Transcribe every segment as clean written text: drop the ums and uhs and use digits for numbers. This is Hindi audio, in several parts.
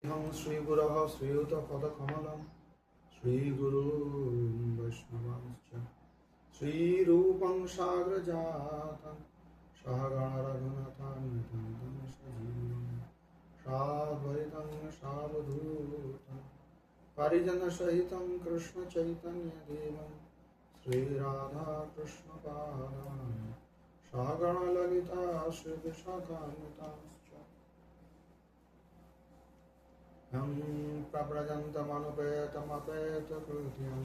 श्रीगुरः श्रीयुतपदकमलं श्रीगुरून् वैष्णवांश्च श्रीरूपं साग्रजातं सहगणरघुनाथान्वितं सजीवं साद्वैतं सावधूतं परिजनसहितं कृष्णचैतन्यदेवं श्रीराधाकृष्णपादान् सहगणललिता श्रीविशाखान्वितांश्च प्रव्रजन्तमनुपेतमपेतकृत्यं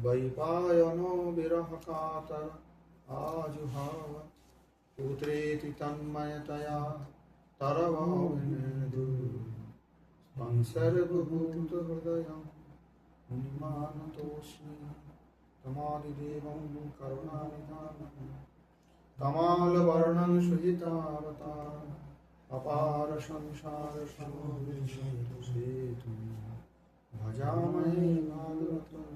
वैपायनो विरहकातर आजुहाव पुत्रेति तन्मयतया तरवाविनेदु तं सर्वभूतहृदयं मुनिमानतोऽस्मि तमादिदेवं करुणानिधानं तमालवर्णं सुहितावतारम् अपार संसार समोविषेतु भजामहे भागवतं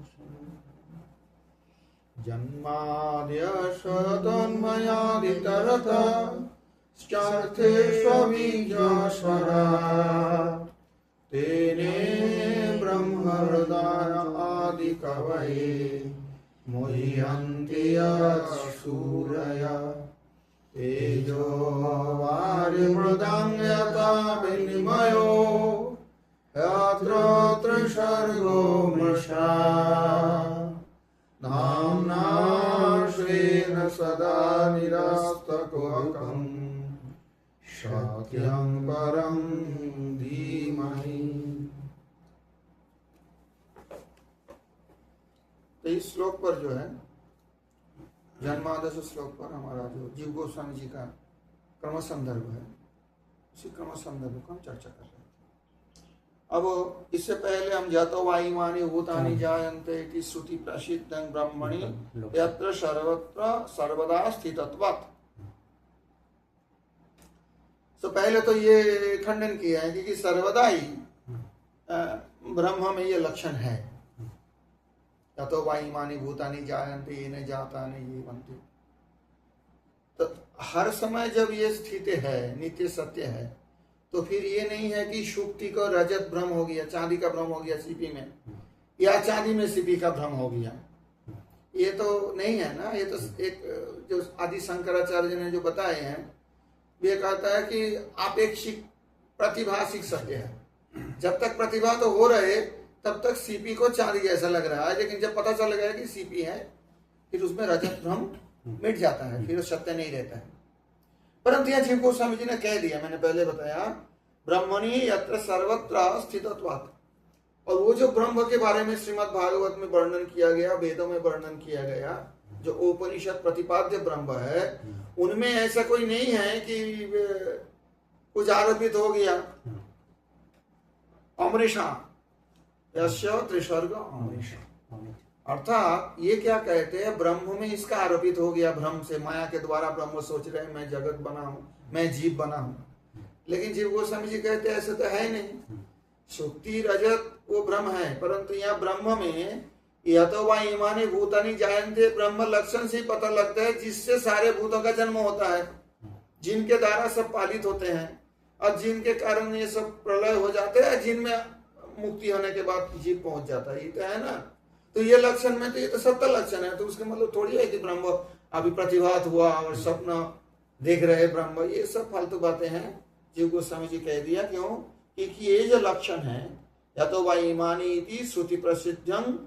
जन्माद्यशतन्मयादितरतश्चार्थेष्वबीजस्वराट् तेने ब्रह्महृदाय आदिकवये मुह्यन्ति यत्सूरया तेजो वारिमृदां यथा विनिमयो यत्र त्रिसर्गो मृषा नाम्ना स्वेन सदा निरस्तकुहकं सत्यं परं धीमहि। तो इस श्लोक पर जो है जन्मादश श्लोक पर हमारा जो जीव गोस्वामी जी का क्रम संदर्भ है, उसी क्रम संदर्भ को हम चर्चा कर रहे हैं। अब इससे पहले हम जातो वायुमानि भूतानि जायन्ते इति श्रुति प्रसिद्धं ब्रह्मणि यत्र सर्वत्र सर्वदा स्थितत्वात्। तो पहले तो ये खंडन किया है कि सर्वदा ही ब्रह्म में ये लक्षण है। ततो वायुमानि भूतानि जायन्ते येन जातानि ये बनते। तो हर समय जब ये स्थित है, नित्य सत्य है, तो फिर ये नहीं है कि शुक्ति को रजत भ्रम हो गया, चांदी का भ्रम हो गया सीपी में, या चांदी में सीपी का भ्रम हो गया, ये तो नहीं है ना। ये तो एक जो आदि शंकराचार्य ने जो बताए हैं, ये कहता है कि आपेक्षिक प्रतिभासिक सत्य है। जब तक प्रतिभा तो हो रहे तब तक सीपी को चांदी जैसा लग रहा है, लेकिन जब पता चल गया कि सीपी है, फिर उसमें रजत भ्रम मिट जाता है, फिर सत्य नहीं रहता है। परंतु यह जीव गोस्वामी जी ने कह दिया, मैंने पहले बताया, ब्रह्मणि यत्र सर्वत्र स्थितत्वात्। और वो जो ब्रह्म के बारे में श्रीमद् भागवत में वर्णन किया गया, वेदों में वर्णन किया गया, जो उपनिषद प्रतिपाद्य ब्रह्म है, उनमें ऐसा कोई नहीं है कि कुछ आरोपित हो गया। अमृषा यस्य त्रिसर्ग अमृषा, अर्थात ये क्या कहते हैं, ब्रह्म में इसका आरोपित हो गया भ्रम से, माया के द्वारा ब्रह्म सोच रहे हैं मैं जगत बना हूं, मैं जीव बना हूं। लेकिन जीव गोस्वामी जी कहते हैं ऐसा तो है नहीं। सुक्ति रजत वो ब्रह्म है, परंतु यहाँ ब्रह्म में यतो वा इमानि भूतानि जायन्ते, ब्रह्म लक्षण से ही पता लगता है जिससे सारे भूतों का जन्म होता है, जिनके द्वारा सब पालित होते हैं, और जिनके कारण ये सब प्रलय हो जाते हैं, जिनमें मुक्ति होने के बाद जीव पहुंच जाता है। ये तो है ना। तो ये लक्षण में तो ये तो सत्य लक्षण है, तो उसके मतलब थोड़ी है कि ब्रह्म अभी प्रतिभात हुआ और स्वप्न देख रहे ब्रह्म, ये सब फालतू बातें हैं। जीव गोस्वामी जी कह दिया क्यों, क्योंकि ये जो लक्षण है, या तो वा इमानि इति श्रुति प्रसिद्धं,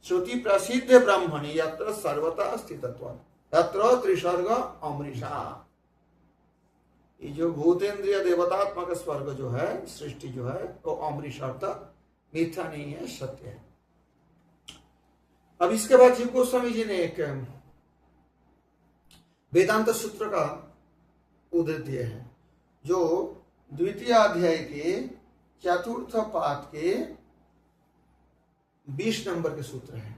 श्रुति प्रसिद्ध ब्रह्मणि यत्र सर्वथा स्थितत्वात् यत्र त्रिसर्ग अमृषा। ये जो भूतेन्द्रिय देवतात्मक स्वर्ग जो है, सृष्टि जो है, वो अमृषार्थ मिथ्या नहीं है, सत्य है। अब इसके बाद जीव गोस्वामी जी ने एक वेदांत सूत्र का उद्धृत दिया है, जो द्वितीय अध्याय के चतुर्थ पाद के 20 नंबर के सूत्र है।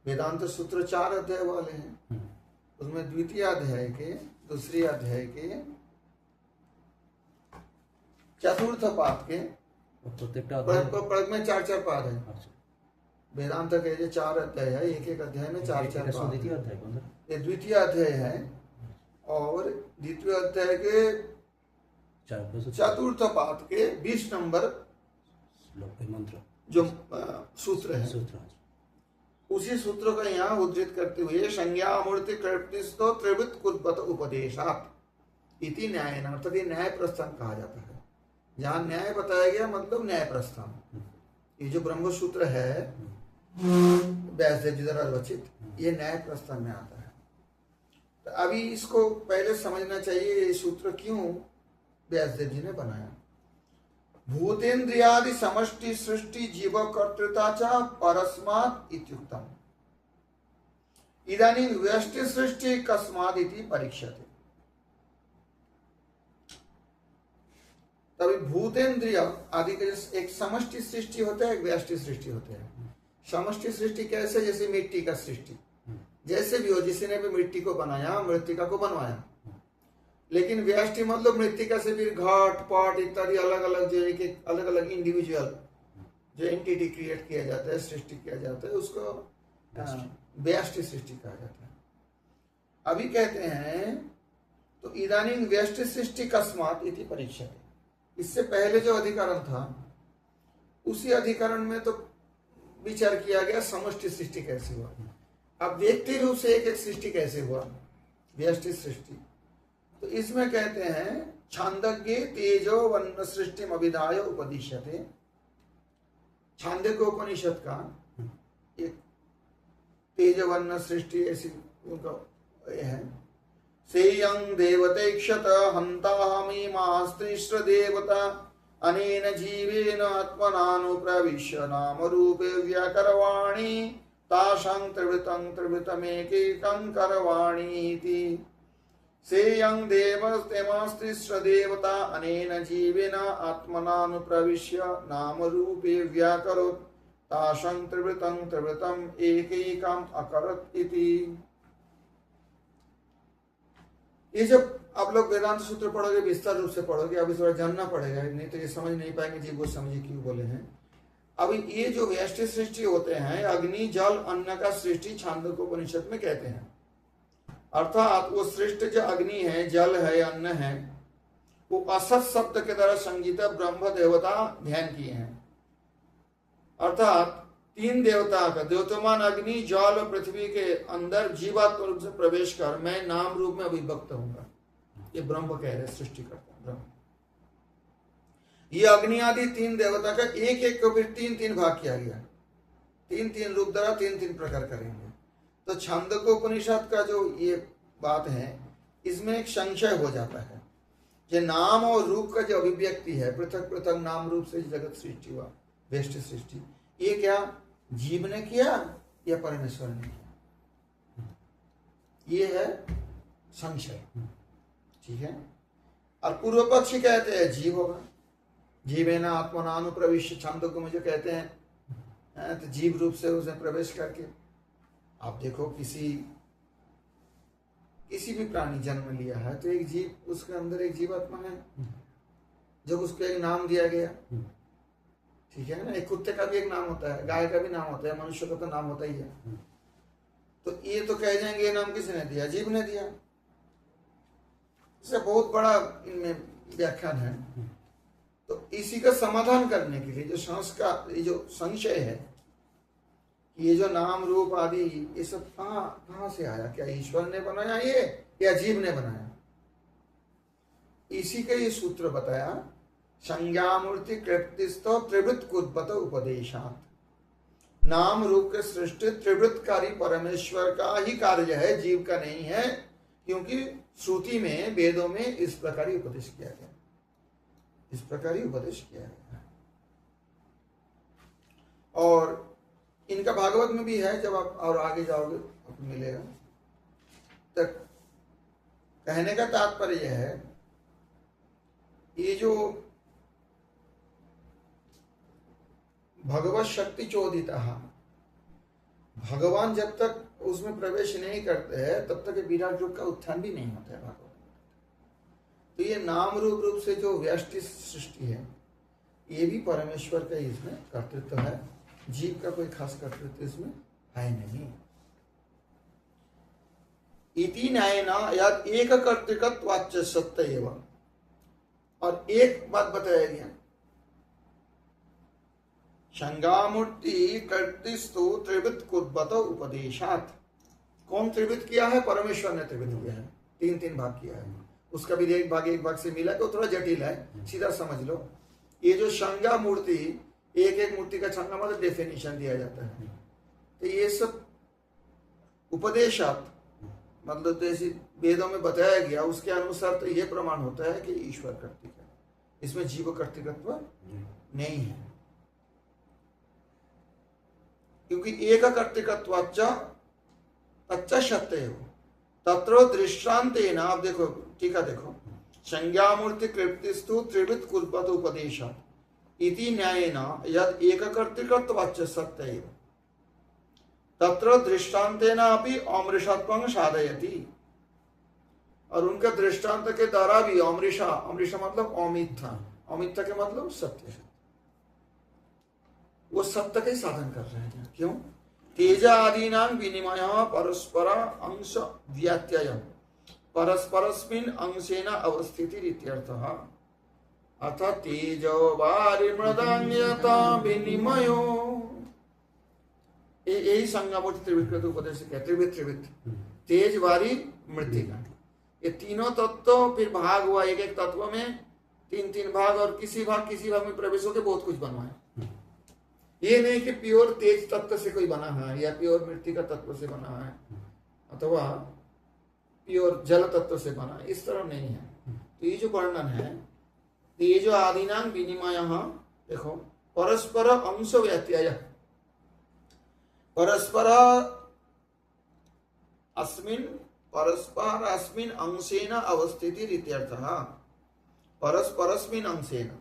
वेदांत सूत्र 4 अध्याय वाले हैं, उसमें द्वितीय अध्याय के दूसरी अध्याय के चतुर्थ पाद के प्रत्येक में 4-4 पाद है। वेदांत के जो 4 अध्याय है, एक एक अध्याय में 4-4 पाद। ये द्वितीय अध्याय है, और द्वितीय अध्याय के चतुर्थ पाद के 20 नंबर मंत्र जो सूत्र है, उसी सूत्र को यहाँ उद्धृत करते हुए संज्ञा मूर्ति कृप्तिस्तो त्रिवृत कुर्बत उपदेशात इति न्याय, अर्थात ये न्याय प्रस्थान कहा जाता है। जहाँ न्याय बताया गया मतलब न्याय प्रस्थान। ये जो ब्रह्म सूत्र है व्यासदेव जी द्वारा रचित, ये न्याय प्रस्थान में आता है। तो अभी इसको पहले समझना चाहिए ये सूत्र क्यों व्यासदेव जी ने बनाया। भूतेन्द्रियादि समष्टि सृष्टि जीव कर्तृता च परस्मात् इत्युक्तम् इदानीं व्यष्टि सृष्टि कस्मात् इति परीक्षते। तभी भूतेन्द्रिय आदि का एक समष्टि सृष्टि होता है, एक व्यष्टि सृष्टि होता है। समष्टि सृष्टि कैसे, जैसे मिट्टी का सृष्टि, जैसे भी हो, जिसी ने भी मिट्टी को बनाया, मृत्तिका को बनवाया। लेकिन व्यष्टि मतलब मृत्तिका से फिर घट पट इत्यादि अलग अलग जो एक अलग अलग इंडिविजुअल जो एंटिटी क्रिएट किया जाता है, सृष्टि किया जाता है, उसको व्यष्टि सृष्टि कहा जाता है। अभी कहते हैं तो इदानीं व्यष्टि सृष्टि कस्मात् इति परीक्षा। इससे पहले जो अधिकरण था उसी अधिकरण में तो विचार किया गया समष्टि सृष्टि कैसे हुआ। अब व्यक्ति रूप से एक एक सृष्टि कैसे हुआ, व्यष्टि सृष्टि। तो इसमें कहते हैं छांदज्ञ तेजो वन्न सृष्टिम अभिधाय उपदिश्यते। छांदज्ञ उपनिषद का एक तेज वर्ण सृष्टि ऐसी उनका है। सेयं देवतेक्षत हन्ताहमीमास्त्रिश्र देवता अनेन जीवेन आत्मनानुप्रविश्य नाम रूपे व्याकरवाणी तासां त्रिवृतं त्रिवृतमेकैकं करवाणी इति। सेयं देवस्तेमास्त्रिश्र देवता अनेन जीवेन आत्मनानुप्रविश्य नाम रूपे व्याकरोत् तासां त्रिवृतं त्रिवृतम् एकैकम् अकरोत् इति। ये जब आप लोग वेदांत सूत्र पढ़ोगे विस्तार रूप से पढ़ोगे, अभी थोड़ा जानना पड़ेगा, नहीं तो ये समझ नहीं पाएंगे जी वो समझे क्यों बोले हैं। अभी ये जो व्यष्टि सृष्टि होते हैं, अग्नि जल अन्न का सृष्टि छांदोग्य उपनिषद में कहते हैं। अर्थात वो सृष्टि जो अग्नि है, जल है, अन्न है, वो असत शब्द के द्वारा संगीत ब्रह्म देवता ध्यान किए हैं। अर्थात तीन देवता का द्योतमान अग्नि जल और पृथ्वी के अंदर जीवात्म रूप से प्रवेश कर मैं नाम रूप में अभिव्यक्त होऊंगा, ये ब्रह्म कह रहे सृष्टि करता ब्रह्म। ये अग्नि आदि तीन देवता का एक एक को फिर तीन तीन भाग किया गया, तीन तीन रूप द्वारा तीन तीन प्रकार करेंगे। तो छांदोग्य उपनिषद का जो ये बात है इसमें एक संशय हो जाता है कि नाम और रूप का जो अभिव्यक्ति है, पृथक पृथक नाम रूप से जगत सृष्टि हुआ, व्यष्टि सृष्टि, ये क्या जीव ने किया या परमेश्वर ने किया, ये है संशय। ठीक है। और पूर्व पक्षी कहते हैं जीव होगा, जीवेन आत्मनानुप्रविश्य, छांदोग्य में जो कहते हैं तो जीव रूप से उसने प्रवेश करके। आप देखो किसी भी प्राणी जन्म लिया है तो एक जीव, उसके अंदर एक जीवात्मा है, जब उसको एक नाम दिया गया, ठीक है ना। एक कुत्ते का भी एक नाम होता है, गाय का भी नाम होता है, मनुष्य का तो नाम होता ही है। तो ये तो कह जाएंगे ये नाम किसने दिया, जीव ने दिया। इससे बहुत बड़ा इनमें व्याख्यान है। तो इसी का समाधान करने के लिए जो संस्कार, ये जो संशय है, ये जो नाम रूप आदि ये सब कहां से आया, क्या ईश्वर ने बनाया ये या जीव ने बनाया, इसी का ये सूत्र बताया। संज्ञा मूर्ति कृप्तिस्तो त्रिवृत कुद्बत उपदेशात। नाम रूप के सृष्टि त्रिवृतकारी परमेश्वर का ही कार्य है, जीव का नहीं है, क्योंकि श्रुति में वेदों में इस प्रकार ही उपदेश किया गया, इस प्रकार ही उपदेश किया गया। और इनका भागवत में भी है, जब आप और आगे जाओगे आपको मिलेगा। तो कहने का तात्पर्य है ये जो भगवत शक्ति चोदिता, भगवान जब तक उसमें प्रवेश नहीं करते हैं तब तक विराट रूप का उत्थान भी नहीं होता है भागवत। तो ये नाम रूप से जो व्यष्टि सृष्टि है ये भी परमेश्वर का इसमें कर्तृत्व है, जीव का कोई खास कर्तृत्व इसमें है नहीं। इति न्यायेन यत् एक कर्तृकत्वाच्च सत्य एवं। और एक बात बताया गया, संज्ञामूर्ति कर्तृस्तु त्रिविध कुर्वत उपदेशात। कौन त्रिविध किया है? परमेश्वर ने त्रिविध किया है, तीन तीन भाग किया है। उसका भी एक भाग से मिला तो थोड़ा जटिल है, सीधा समझ लो। ये जो संज्ञा मूर्ति, एक एक मूर्ति का संज्ञा मतलब डेफिनेशन दिया जाता है, तो ये सब उपदेशात मतलब जैसे वेदों में बताया गया उसके अनुसार तो ये प्रमाण होता है कि ईश्वर कर्तृक है, इसमें जीव कर्तृकत्व नहीं है। क्योंकि एक कर्तृकत्वाच्च तच्च सत्य हो तत्रो दृष्टान्तेन। आप देखो टीका देखो, संज्ञामूर्ति कृप्तिस्तु त्रिविध कुर्वत उपदेशात् इति न्यायेन यद एक कर्तृकत्वाच्च सत्य एव तत्र दृष्टान्तेन अपि अमृषत्वं साधयति। और उनका दृष्टांत के द्वारा भी अमृषा, अमृषा मतलब अमिथ्या, अमिथ्या के मतलब सत्य, वो सत्य का ही साधन कर रहे हैं। क्यों? तेजादीनां विनिमय परस्पर अंश व्यत्यय परस्परस्मिन् अंशेन अवस्थिति इत्यर्थः। अर्थात तेजो वारिमृदां यथा विनिमयो, यही संज्ञामूर्ति त्रिविध उपदेश क्या? त्रिविध तेज वारी मृतिका, ये तीनों तत्व फिर भाग हुआ, एक एक तत्व में तीन तीन भाग, और किसी भाग में प्रवेश होकर बहुत कुछ बनवाए। ये नहीं कि प्योर तेज तत्व से कोई बना है या प्योर मृतिका तत्व से बना है अथवा प्योर जल तत्व से बना है, इस तरह नहीं है। तो ये जो वर्णन है, ये जो आदिनां विनिमय, देखो परस्पर अंश व्यत्यय, परस्पर अस्मिन् अंशेन अवस्थिति इत्यर्थः। परस्परस्मिन् अंशेन,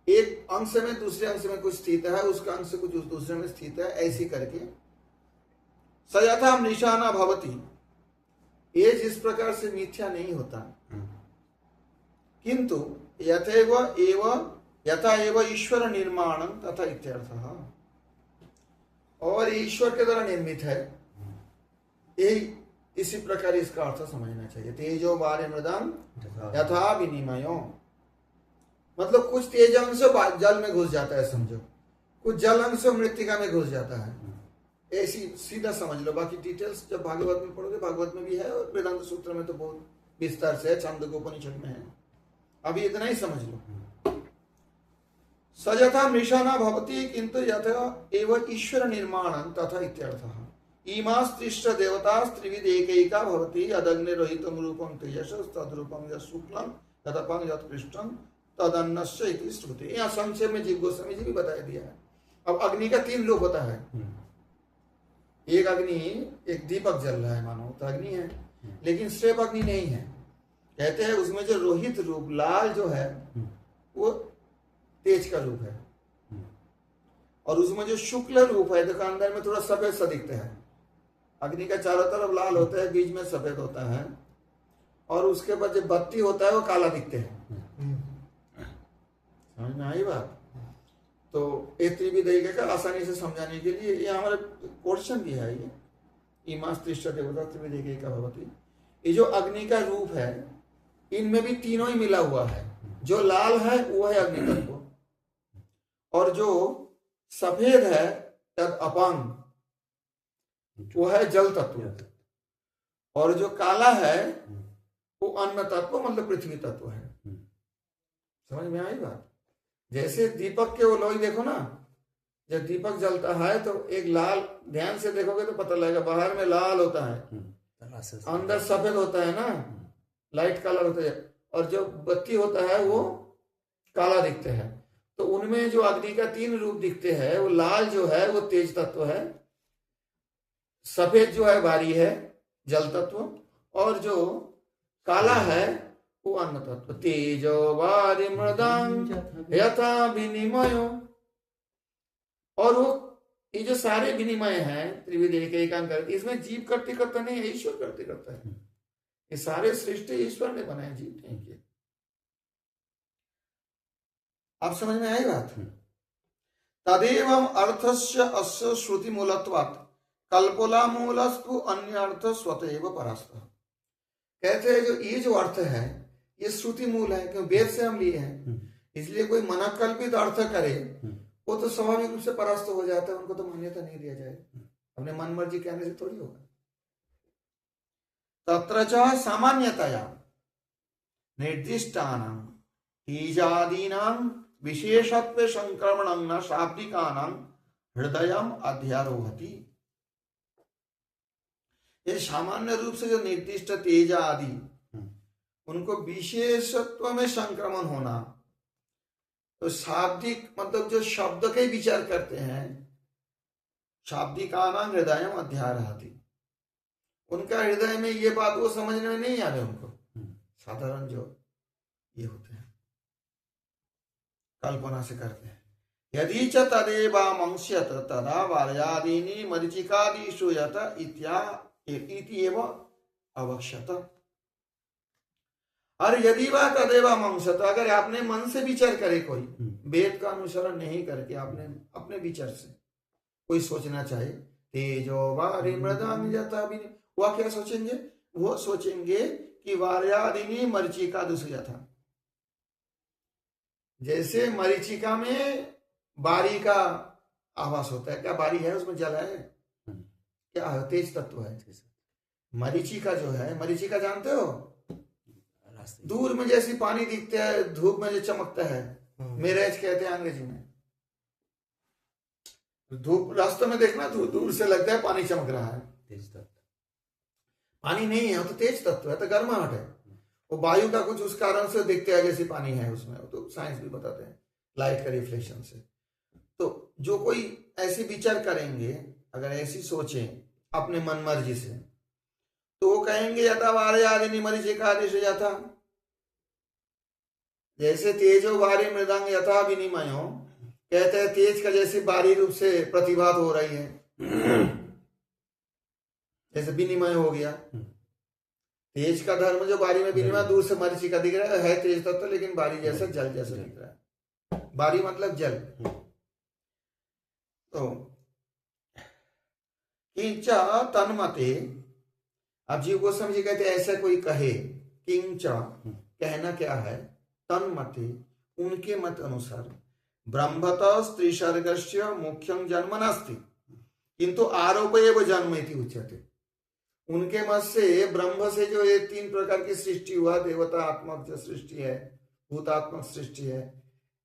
एक अंश में दूसरे अंश में कुछ स्थित है, उसका अंश कुछ दूसरे में स्थित है, ऐसी करके स यथा मृषा न भवति, ये जिस प्रकार से मिथ्या नहीं होता, किंतु यथा एव ईश्वर निर्माण तथा इत्यर्थः, और ईश्वर के द्वारा निर्मित है, यही इसी प्रकार इसका अर्थ समझना चाहिए। तेजो वारिमृदां यथा विनिमयो, मतलब कुछ तेज अंश जल में घुस जाता है समझो, कुछ जल अंश मृतिका में घुस जाता है, ऐसी सीधा समझ लो। बाकी डिटेल्स जब भागवत में पढ़ोगे, भागवत में भी है और वेदांत सूत्र में तो बहुत विस्तार से है, छांदोग्योपनिषद में है, अभी इतना ही समझ लो। स यथा मृषा न भवति किंतु यथा एव ईश्वर निर्माण तथा इत्यर्थः। इमास्त्रिष्ट देवतास्त्रिविध एकैका भवति अदग्निरोहितं रूपं तेजसं तद्रूपं यत् शुक्लं तदपं यत् कृष्णं तदन्नस्य इति श्रुति। यहाँ संक्षेप में जीव गोस्वामी जी भी बताया दिया है। अब अग्नि का तीन रूप होता है, एक अग्नि, एक दीपक जल रहा है मानो तो अग्नि है, लेकिन श्रेप अग्नि नहीं है। कहते हैं उसमें जो रोहित रूप लाल जो है वो तेज का रूप है, और उसमें जो शुक्ल रूप है देखो अंदर में थोड़ा सफेद सा दिखता है। अग्नि का चारों तरफ लाल होता है, बीच में सफेद होता है, और उसके बाद जो बत्ती होता है वो काला दिखते हैं। समझ में आई बात? तो एक त्रिविध का आसानी से समझाने के लिए ये हमारे क्वेश्चन भी है, ये इमास्त्रिष्ट देवता त्रिविध का भवति। ये जो अग्नि का रूप है इनमें भी तीनों ही मिला हुआ है। जो लाल है वो है अग्नि तत्व, और जो सफेद है तद अपांग वो है जल तत्व, और जो काला है वो अन्न तत्व मतलब पृथ्वी तत्व है। समझ में आई बात? जैसे दीपक के वो लोई देखो ना, जब दीपक जलता है तो एक लाल, ध्यान से देखोगे तो पता लगेगा, बाहर में लाल होता है, अंदर सफेद होता है ना, लाइट कलर होता है, और जो बत्ती होता है वो काला दिखते हैं। तो उनमें जो अग्नि का तीन रूप दिखते हैं, वो लाल जो है वो तेज तत्व है, सफेद जो है वारी है जल तत्व, और जो काला है वो अन्न तत्व। तेजो वारि मृदां यथा विनिमयो, और वो ये जो सारे विनिमय हैं त्रिविध एकैकांतर, इसमें जीव कर्तृकर्ता नहीं है, ईश्वर कर्तृकर्ता है। ये सारे सृष्टि ईश्वर ने बनाए, जीव नहीं किए। आप समझ में आई बात? तदेवं अर्थस्य अस्य श्रुति मूलत्वात् कल्पोला मूलस्तु अन्य अर्थ स्वतः परास्तः। कहते हैं जो ये जो अर्थ है ये श्रुति मूल है, क्योंकि वेद से हम लिए हैं। इसलिए कोई मनकल्पित अर्थ करे वो तो स्वाभाविक रूप से परास्त हो जाता है, उनको तो मान्यता नहीं दिया जाएगा। अपने मन मर्जी कहने से थोड़ी होगा। तत्र च सामान्यतया निर्दिष्टानां तीजादीनां विशेषत्व संक्रमणं न शाब्दिकानां हृदयम अध्यारोहति। ये सामान्य रूप से जो निर्दिष्ट तेज आदि उनको विशेषत्व में संक्रमण होना, तो शाब्दिक मतलब जो शब्द के विचार करते हैं, शाब्दिकानां हृदयम अध्यारोहति, उनका हृदय में ये बात वो समझने में नहीं आ रहे उनको। साधारण जो ये होते हैं कल्पना से करते हैं। यदि च तदेवांश्यत तदा वार्यादीनि मरीचिकादिषु यत इति एव अवक्ष्यत। और यदि वह तदेवांश्यत, अगर आपने मन से विचार करे, कोई वेद का अनुसरण नहीं करके आपने अपने विचार से कोई सोचना चाहे, तेजो वारि मृदानि यथा, वह क्या सोचेंगे? वो सोचेंगे कि वार्यादीनि मरीचिकादिषु यथा, जैसे मरीचिका में बारी का आवास होता है। क्या बारी है? उसमें जल है, क्या है? तेज तत्व है। मरीचिका जो है, मरीचिका जानते हो? दूर में जैसी पानी दिखता है, धूप में जो चमकता है, मिरेज कहते हैं अंग्रेजी में। धूप रास्ते में देखना, दूर से लगता है पानी चमक रहा है, तेज तत्व। पानी नहीं है, वो तो तेज तत्व है, तो गर्माहट है। वो वायु का कुछ उस कारण से दिखते है जैसे पानी है उसमें, तो साइंस भी बताते हैं लाइट का रिफ्लेक्शन से। तो जो कोई ऐसी विचार करेंगे, अगर ऐसी सोचें अपने मन मर्जी से, तो वो कहेंगे यथा वार्यादीनि मरीचिकादिषु यथा, जैसे तेजो वारी मृदांग यथा विनिमयो, कहते हैं तेज का जैसे बारी रूप से प्रतिभात हो रही है, जैसे विनिमय हो गया। तेज का धर्म जो बारी में विनिमय, दूर से मरीचिका दिख रहा है तेज तत्व, लेकिन बारी जैसा जल जैसा दिख रहा है। बारी मतलब जल। तो किंच तन्मते, अब जीव गोस्वामी जी कहते ऐसा कोई कहे, किंच कहना क्या है, तन्मते उनके मत अनुसार, ब्रह्मतः स्त्रीसर्गस्य मुख्यं जन्म नास्ति किंतु आरोप एव जन्म इति उच्यते। उनके मत से ब्रह्म से जो ये तीन प्रकार की सृष्टि हुआ, देवतात्मक जो सृष्टि है, भूतात्मक सृष्टि है,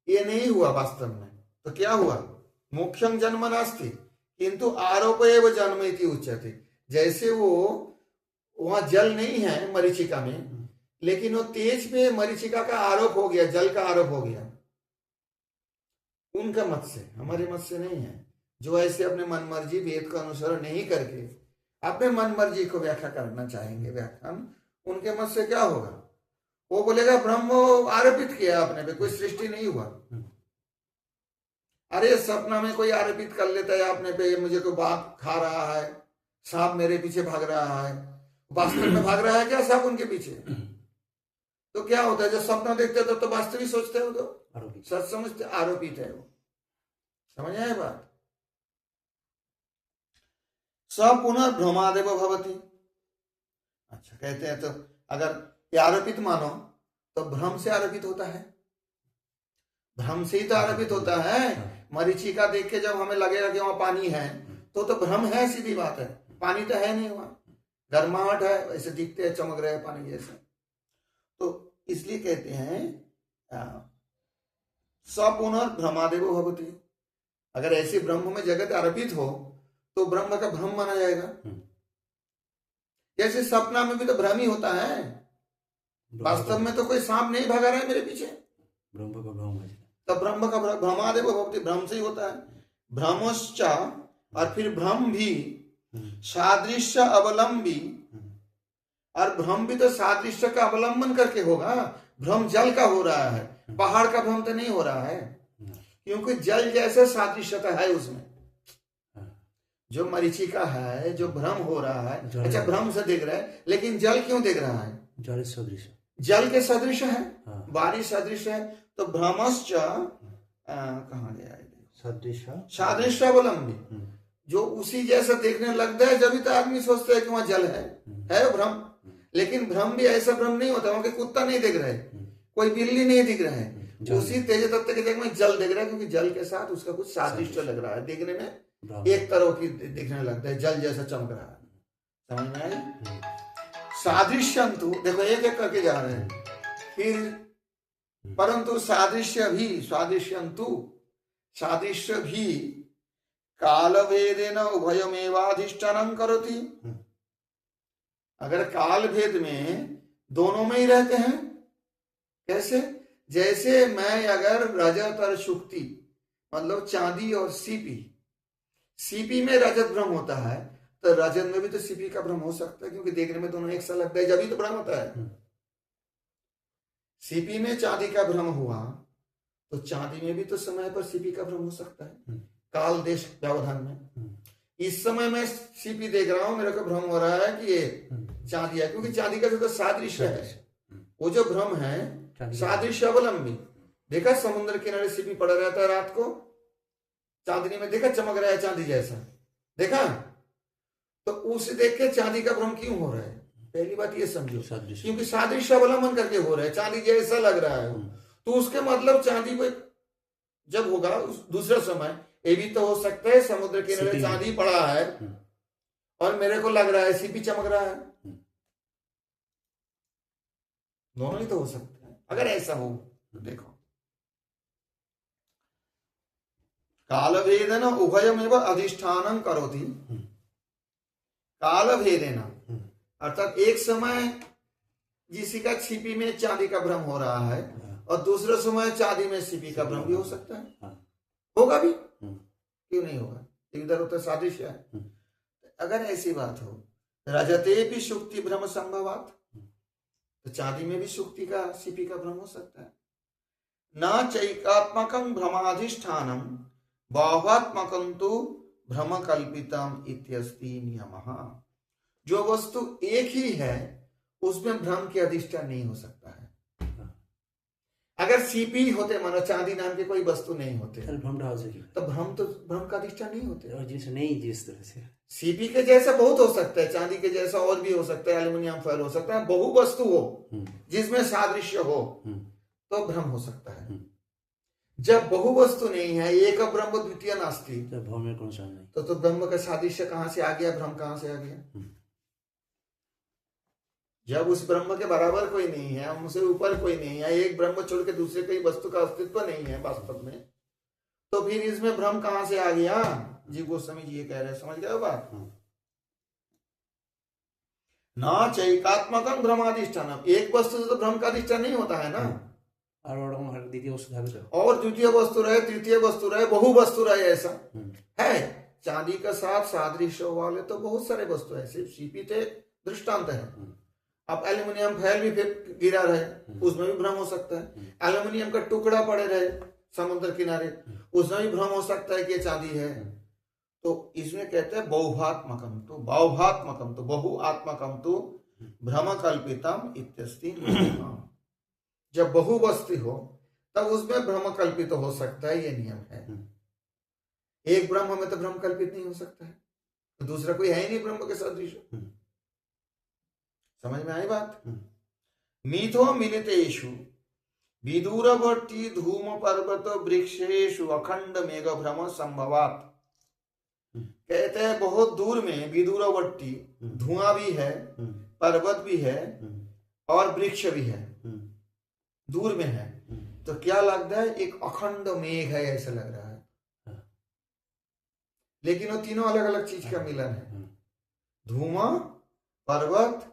ये नहीं हुआ वास्तव में। तो क्या हुआ? मुख्यं जन्म नास्ति किंतु आरोप एव जन्म इति उच्यते। जैसे वो वहां जल नहीं है मरीचिका में, लेकिन वो तेज पे मरीचिका का आरोप हो गया, जल का आरोप हो गया। उनका मत से, हमारे मत से नहीं है। जो ऐसे अपने मन मर्जी वेद का अनुसरण नहीं करके अपने मन मर्जी को व्याख्या करना चाहेंगे, व्याख्यान, उनके मत से क्या होगा? वो बोलेगा ब्रह्म आरोपित किया आपने पे, कोई सृष्टि नहीं हुआ। अरे सपना में कोई आरोपित कर लेता है आपने पे, मुझे कोई बाघ खा रहा है, सांप मेरे पीछे भाग रहा है। वास्तव में भाग रहा है क्या सांप उनके पीछे? तो क्या होता है, जब सपना देखते हो तो वास्तविक सोचते हो, तो सच समझते, आरोपित है वो। समझ आए बात? सब पुनर्भ्रमादेव भवति। अच्छा, कहते हैं तो अगर ये आरोपित मानो तो भ्रम से आरोपित होता है, भ्रम से ही तो आरोपित होता है। मरीचिका देख के जब हमें लगेगा कि वहां पानी है, तो भ्रम है, सीधी बात है। पानी तो है नहीं वहां, गर्माहट है, ऐसे दिखते हैं, चमक रहे हैं पानी जैसे। तो इसलिए कहते हैं सपुनर्भ्रमादेव भवति। अगर ऐसे ब्रह्म में जगत आरोपित हो तो ब्रह्म का भ्रम माना जाएगा। जैसे सपना में भी तो भ्रम ही होता है, वास्तव में तो कोई सांप नहीं भागा रहा है मेरे पीछे, ब्रह्म का भ्रम है। तब ब्रह्म का भ्रमादेव भवति, भ्रम से ही होता है। भ्रमश्च, और फिर भ्रम भी सादृश्य अवलंबी, और भ्रम भी तो सादृश्य का अवलंबन करके होगा। भ्रम जल का हो रहा है, पहाड़ का भ्रम तो नहीं हो रहा है, क्योंकि जल जैसे सादृश्यता है उसमें। जो मरीचिका है, जो भ्रम हो रहा है, अच्छा भ्रम से दिख रहा है, लेकिन जल क्यों दिख रहा है? जल सदृश, जल के सदृश है, बारिश सदृश है। तो भ्रमश्च कहाँ गया? सदृश, सादृश्य अवलंबी, जो उसी जैसा देखने लगता है, जब तो आदमी सोचता है कि वहां जल है वो भ्रम। लेकिन भ्रम भी ऐसा भ्रम नहीं होता, वहां कुत्ता नहीं दिख रहा है, कोई बिल्ली नहीं दिख रहा है, उसी तेज तत्व की जगह में जल दिख रहा है, क्योंकि जल के साथ उसका कुछ सादृश्य लग रहा है, देखने में एक तरह की दिखने लगता है, जल जैसा चमक रहा है। समझ में आई? सादृश्यंतु, देखो एक एक करके जा रहे हैं, फिर परंतु सादृश्य भी काल भेदेन उभयमेवाधिष्ठानं करोति। अगर काल भेद में दोनों में ही रहते हैं, कैसे? जैसे मैं अगर रजत और शुक्ति, मतलब चांदी और सीपी में रजत भ्रम होता है, तो रजत में भी तो सीपी का भ्रम हो सकता है, क्योंकि देखने में दोनों एक सा लगता है, जब ही तो भ्रम होता है। सीपी में चांदी का भ्रम हुआ तो चांदी में भी तो समय पर सीपी का भ्रम हो सकता है, काल देश व्यवधान में। इस समय मैं सीपी देख रहा हूं, मेरे को भ्रम हो रहा है कि ये चांदी है, क्योंकि चांदी का जो सादृश्य है, वो जो भ्रम है सादृश्य अवलंबी। देखा समुद्र किनारे सीपी पड़ा रहता है रात को, चांदनी में देखा चमक रहा है चांदी जैसा, देखा? तो उसे देख के चांदी का भ्रम क्यों हो रहा है? पहली बात ये समझो, क्योंकि सादृश्य अवलंबन करके हो रहा है, चांदी जैसा लग रहा है, तो उसके मतलब चांदी को जब होगा दूसरा समय, ये भी तो हो सकता है समुद्र किनारे चांदी पड़ा है और मेरे को लग रहा है सीपी चमक रहा है, दोनों ही तो हो सकता है। अगर ऐसा हो, देखो काल भेदेन उभयमेव अधिष्ठानं करोति। काल भेदेन अर्थात एक समय किसी का छिपी में चांदी का भ्रम हो रहा है और दूसरे समय चांदी में सीपी का भ्रम भी हो सकता है, होगा भी, क्यों नहीं होगा? इधर उधर सादृश्य है। अगर ऐसी बात हो, रजते भी शुक्ति भ्रम संभवात, तो चांदी में भी शुक्ति का सीपी का भ्रम हो सकता है। न चैकात्मकं भ्रमाधिष्ठानम बाह्वात्मकं तु भ्रम कल्पितम इत्यस्ति नियमः। जो वस्तु एक ही है उसमें भ्रम के अधिष्ठान नहीं हो सकता है। अगर सीपी होते, मानो चांदी नाम के कोई वस्तु नहीं होते, तो भ्रम का अधिष्ठान नहीं होते। जिस तरह से सीपी के जैसा बहुत हो सकता है, चांदी के जैसा और भी हो सकता है, एल्यूमिनियम फॉयल हो सकता है, बहु वस्तु हो जिसमें सादृश्य हो तो भ्रम हो सकता है। जब बहु वस्तु नहीं है, एक ब्रह्म द्वितीय नास्ति, तो भ्रम में कौन सा नहीं, तो ब्रह्म का सादृश्य कहां से आ गया, भ्रम कहां से आ गया? जब उस ब्रह्म के बराबर कोई नहीं है, हमसे ऊपर कोई नहीं है, एक ब्रह्म छोड़ के दूसरे कोई वस्तु का अस्तित्व नहीं है वास्तव में, तो फिर इसमें भ्रम कहां से आ गया? जी गोस्वामी जी ये कह रहे हैं, समझ गए बात? न चैकात्मकं भ्रमाधिष्ठानम, एक वस्तु से तो भ्रम का अधिष्ठान नहीं होता है ना, और द्वितीय वस्तु रहे, तृतीय वस्तु रहे, बहु वस्तु रहे, ऐसा है। चांदी का साथ सादृश्य वाले तो बहुत सारे वस्तु है, सिर्फ सीपी थे दृष्टांत है। अब एल्यूमिनियम फैल भी फिर गिरा रहे, उसमें भी भ्रम हो सकता है। एल्यूमिनियम का टुकड़ा पड़े रहे समुद्र किनारे, उसमें भी भ्रम हो सकता है कि चांदी है। तो इसमें कहते हैं बहुभात्मकम तो बहुआत्मकम तो भ्रम कल्पितम इत्यस्ति। जब बहु वस्तु हो तब उसमें भ्रम कल्पित हो सकता है, ये नियम है। एक ब्रह्म में तो भ्रम कल्पित नहीं हो सकता है, तो दूसरा कोई है ही नहीं ब्रह्म के सदृश। समझ में आई बात? मिथो मिलितेषु विदूरवर्ती धूम पर्वत वृक्षेषु अखंड मेघ भ्रम संभवात। कहते हैं बहुत दूर में विदूरवर्ती, धुआं भी है, पर्वत भी है और वृक्ष भी है, दूर में है, तो क्या लगता है? एक अखंड मेघ है ऐसा लग रहा है, लेकिन वो तीनों अलग अलग चीज का मिलन है। धूमा, पर्वत,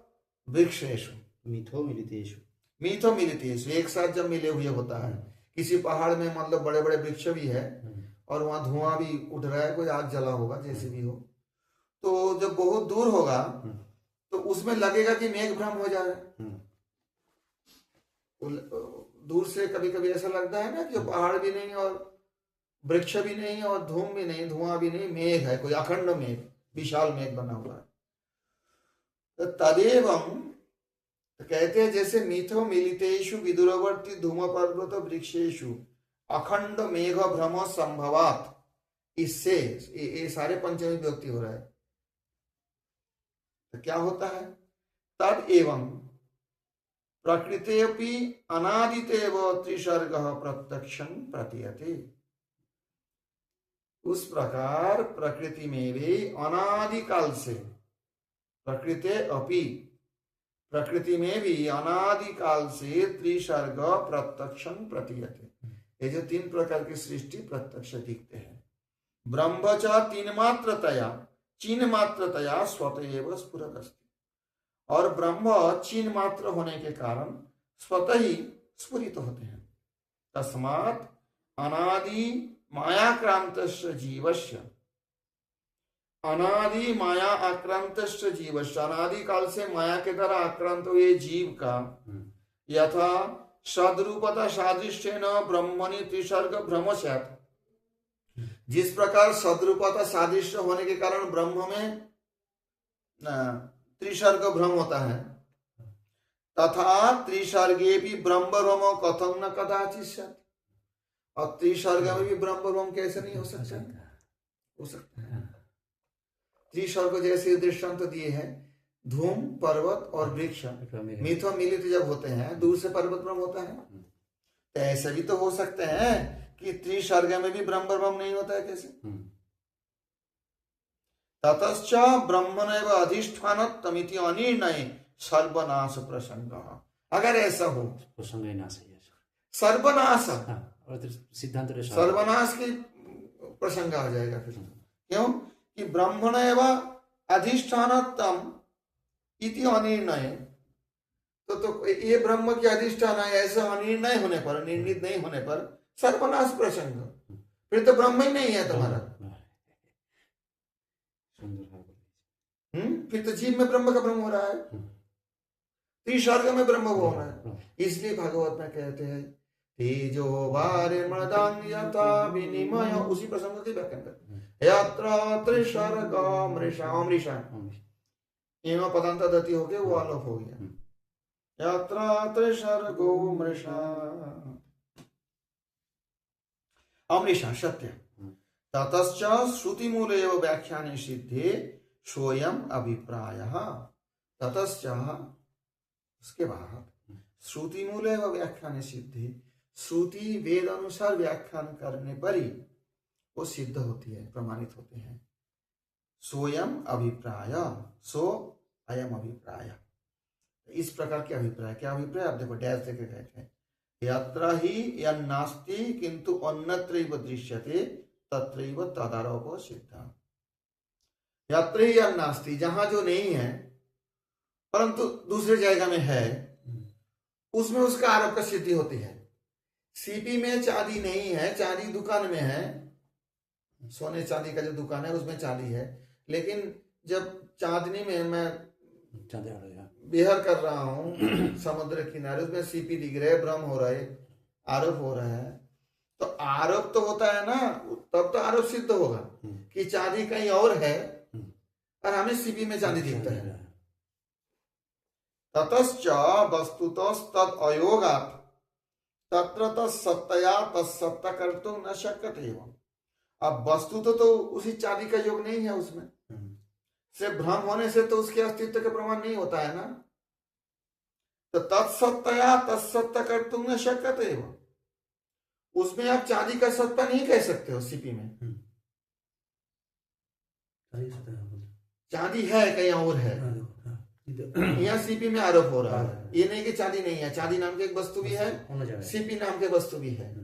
वृक्षेषु, मिथो मिलितेषु एक साथ जब मिले हुए होता है। किसी पहाड़ में मतलब बड़े बड़े वृक्ष भी है और वहां धुआं भी उठ रहा है, कोई आग जला होगा जैसे भी हो, तो जब बहुत दूर होगा तो उसमें लगेगा कि मेघ भ्रम हो जा रहा है। दूर से कभी कभी ऐसा लगता है ना कि पहाड़ भी नहीं और वृक्ष भी नहीं और धूम भी नहीं, धुआं भी नहीं, मेघ है, कोई अखंड मेघ, विशाल मेघ बना हुआ है। तो तदेवं, तो कहते हैं जैसे मिथो मिलितेषु विदूरवर्ती धूम पर्वत वृक्षेषु अखंड मेघ भ्रम संभवात, इससे ये सारे पंचमी विभक्ति हो रहा है। तो क्या होता है? तद एवं प्रकृतेऽपि अनादितेव त्रिसर्गः प्रत्यक्षं प्रतीयते। उस प्रकार प्रकृति में भी अनादिकाल से प्रकृति में भी अनादिकाल से त्रिसर्ग प्रत्यक्षं प्रतीयते। ये जो तीन प्रकार की सृष्टि प्रत्यक्ष दिखते हैं। ब्रह्म च चिन्ह मात्रतया स्वतः एव स्फुरदस्ति। और ब्रह्म चिन्ह मात्र होने के कारण स्वतः ही स्फुरित होते हैं। तस्मात् अनादि मायाक्रांतस्य जीवस्य, अनादि माया आक्रांतस्य जीवस्य, अनादि काल से माया के द्वारा आक्रांत हुए जीव का यथा सद्रूपता सादृश्येन ब्रह्मणि त्रिसर्ग भ्रम स्यात्, जिस प्रकार सद्रूपता सादृश्य होने के कारण ब्रह्म में त्रिसर्ग भ्रम होता है, तथा त्रिसर्गे भी ब्रह्म भ्रम कथम न कदाचित् स्यात्। और त्रिसर्ग में भी ब्रह्म भ्रम कैसे नहीं हो सकता? हो सकता है। त्रिसर्ग जैसे दृष्टांत दिए हैं, धूम, पर्वत और वृक्ष मिथो मिलित जब होते हैं दूर से पर्वत भ्रम होता है। तो ऐसे भी तो हो सकते हैं कि त्रिसर्ग में भी ब्रह्म भ्रम नहीं होता है। कैसे? ततश्च ब्रह्मणैव अधिष्ठानत्वमिति अनिर्णय सर्वनाश प्रसंग। अगर ऐसा हो, प्रसंग ही नाश है, सर्वनाश, सिद्धांत सर्वनाश की प्रसंग आ जाएगा फिर। क्यों कि ब्रह्मणैव अधिष्ठानत्वम इति अनिर्णय, तो ये ब्रह्म की अधिष्ठान है, ऐसा अनिर्णय होने पर, निर्णित नहीं होने पर सर्वनाश प्रसंग, फिर तो ब्रह्म ही नहीं है तुम्हारा। फिर तो जीव में ब्रह्म का भ्रम हो रहा है, त्रिसर्ग में ब्रह्म हो रहा है। इसलिए भागवत में कहते हैं तेजो वारे मृदांग यथा विनिमय, उसी प्रसंग की व्याख्या करते हैं। यत्र त्रिसर्ग मृषा एवं पदांत दति हो गया, वो आलोप हो गया। यत्र त्रिसर्गो मृषा अमृषा सत्य। ततश्च श्रुति मूल एवं व्याख्याने सिद्धे सोयम अभिप्रायः। ततश्च उसके बाद श्रुति मूल एवं व्याख्याने सिद्धे, श्रुति वेद अनुसार व्याख्यान करने पर ही वो सिद्ध होती है, प्रमाणित होते हैं। सोयम अभिप्राय, सो अयम अभिप्राय, इस प्रकार के अभिप्राय। क्या अभिप्राय? आप देखो डैश देके कहते हैं यत्र ही यन्नास्ति किंतु अन्यत्रैव दृश्यते तत्रैव तदारोपो सिद्ध। यत्र ही यन्नास्ति, जहां जो नहीं है परंतु दूसरे जगह में है, उसमें उसका आरोप का सिद्धि होती है। सीपी में चांदी नहीं है, चांदी दुकान में है, सोने चांदी का जो दुकान है उसमें चांदी है, लेकिन जब चांदनी में मैं विहार कर रहा हूँ समुद्र किनारे, उसमें सीपी दिख रहे, भ्रम हो रहा है, आरोप हो रहा है, तो आरोप तो होता है ना, तब तो आरोप सिद्ध होगा कि चांदी कहीं और है और हमें सीपी में चांदी दिखता है। ततश्च वस्तुतस्तद अयोगात् तत्र तत्सत्तया तत्सत्ता कर्तुं न शक्यते एवं। अब वस्तु तो उसी चांदी का योग नहीं है, उसमें से भ्रम होने से तो उसके अस्तित्व का प्रमाण नहीं होता है ना। तो तत्सत्तया तत्सत्ता कर्तुं न शक्यते एवं, उसमें आप चांदी का सत्ता नहीं कह सकते हो। सीपी में चांदी है, कहीं और है, यहाँ सीपी में आरोप हो रहा है। ये नहीं कि चांदी नहीं है, चांदी नाम की एक वस्तु भी है, सीपी नाम की वस्तु भी है।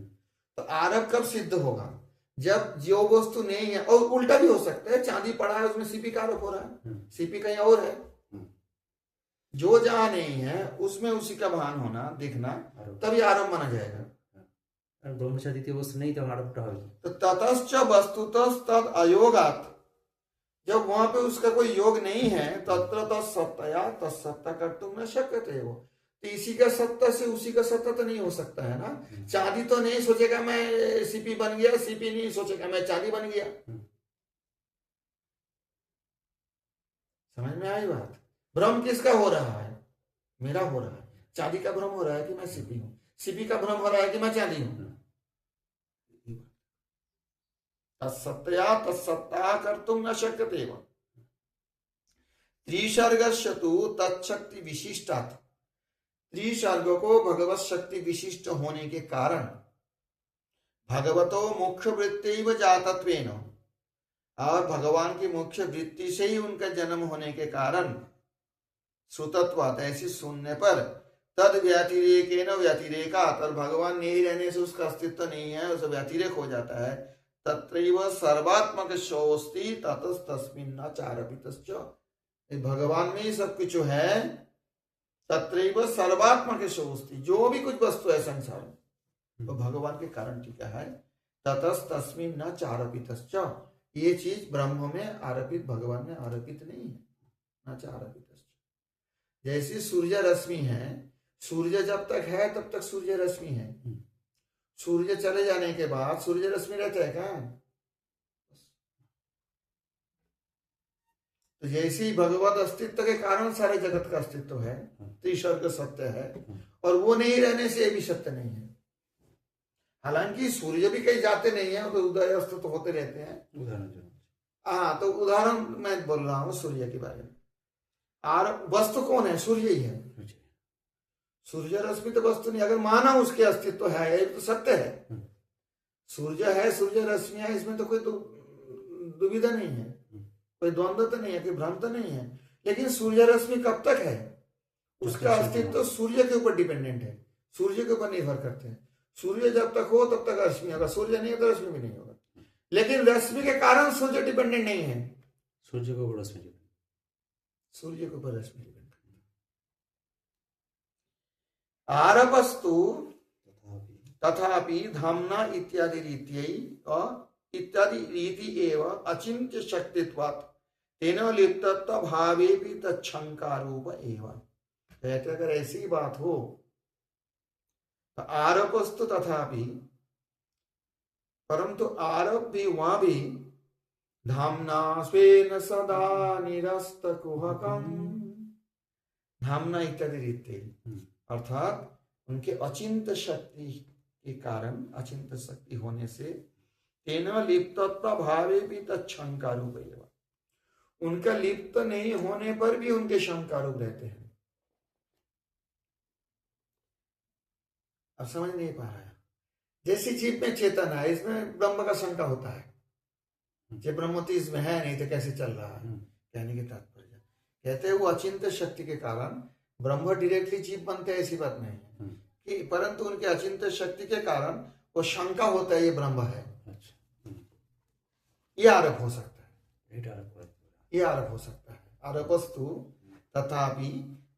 तो आरोप कब सिद्ध होगा? जब जो वस्तु नहीं है, और उल्टा भी हो सकता है, चांदी पड़ा है उसमें सीपी का आरोप हो रहा है, सीपी कहीं और है। जो जहां नहीं है उसमें उसी का भान होना, दिखना, तभी आरोप माना जाएगा। द्वितीय वस्तु नहीं तो आरोप होगा। तो ततश्च वस्तुतस्तद अयोगात्, जब वहां पे उसका कोई योग नहीं है, तत्र तत्सत्तया तत्सत्ता कर्तुं न शक्यते वो, तो इसी का सत्ता से उसी का सत्ता तो नहीं हो सकता है ना। चांदी तो नहीं सोचेगा मैं सीपी बन गया, सीपी नहीं सोचेगा मैं चांदी बन गया। समझ में आई बात? भ्रम किसका हो रहा है? मेरा हो रहा है। चांदी का भ्रम हो रहा है कि मैं सीपी हूं, सीपी का भ्रम हो रहा है कि मैं चांदी हूं। तत्सत्तया तत्सत्ता कर्तुं न शक्यते एवं। त्रिसर्गस्य तु तत्शक्ति विशिष्टात्, त्रिसर्ग को भगवत शक्ति विशिष्ट होने के कारण भगवतो मुख्य वृत्ति जातत्वेन, और भगवान की मुख्य वृत्ति से ही उनका जन्म होने के कारण श्रुतत्वात्, ऐसी सुनने पर तद व्यतिरेकेन व्यतिरेकात्, और भगवान नहीं रहने से उसका अस्तित्व नहीं है, उसे व्यतिरेक हो जाता है। तत्रैव सर्वात्मक शोस्ति ततस्तस्मिन् चारपितश्च, भगवान में ही सब कुछ है। तत्रैव सर्वात्मक शोस्ति, जो भी कुछ वस्तु है संसार में तो भगवान के कारण टीका है। ततस्तस्मिन् चारपितश्च, ये चीज ब्रह्म में आरोपित, भगवान में आरोपित नहीं है। न चारपितश्च, जैसी सूर्य रश्मि है, सूर्य जब तक है तब तक सूर्य रश्मि है, सूर्य चले जाने के बाद सूर्य रश्मि रहता है क्या? तो जैसे ही भगवत अस्तित्व के कारण सारे जगत का अस्तित्व है, त्रिसर्ग सत्य है, और वो नहीं रहने से ये भी सत्य नहीं है। हालांकि सूर्य भी कहीं जाते नहीं है, तो उदय अस्त तो होते रहते हैं। हाँ, तो उदाहरण मैं बोल रहा हूँ सूर्य के बारे में। और वस्तु कौन है? सूर्य ही है। सूर्य रश्मि तो वस्तु नहीं, अगर माना उसके अस्तित्व है, ये तो सत्य है। सूर्य है, सूर्य रश्मि है, इसमें तो कोई दुविधा नहीं है, कोई द्वंद्व तो नहीं है, कोई भ्रम तो नहीं है। लेकिन सूर्य रश्मि कब तक है? उसका अस्तित्व तो सूर्य के ऊपर डिपेंडेंट है, सूर्य के ऊपर निर्भर करते हैं। सूर्य जब तक हो तब तक रश्मि होगा, सूर्य नहीं है तो रश्मि भी नहीं होगा। लेकिन रश्मि के कारण सूर्य डिपेंडेंट नहीं है, सूर्य के ऊपर रश्मि, सूर्य के ऊपर रश्मि डिपेंडेंट। आरपस्तु तथापि धाम्ना इत्यादि रीत्यै इत्यादि रीति एव अचिन्त्य शक्तित्वात् तेन लिप्तत्व भावेपि तच्छंकारूप एव। कहते अगर ऐसी बात हो तो आरोपस्तु तथापि, परंतु आरोप भी वहां भी धाम्ना स्वेन सदा निरस्त कुहकम, धाम्ना इत्यादि रीते, अर्थात उनके अचिंत शक्ति के कारण, अचिंत शक्ति होने से तेन लिप्तत्व भावे भी तत्शंकारूप एव, उनका लिप्त नहीं होने पर भी उनके शंकारूप रहते हैं। अब समझ नहीं पा रहा है। जैसी जीव में चेतन है, इसमें ब्रह्म का शंका होता है, ये ब्रह्मति इसमें है नहीं तो कैसे चल रहा है। कहने के तात्पर्य कहते हैं वो अचिंत शक्ति के कारण ब्रह्म डायरेक्टली जीव बनते हैं, ऐसी बात नहीं है कि, परंतु उनके अचिंत शक्ति के कारण वो शंका होता है ये ब्रह्म है। ये आरोप हो सकता है, ये आरोप हो सकता है। आरोपस्तु तथापि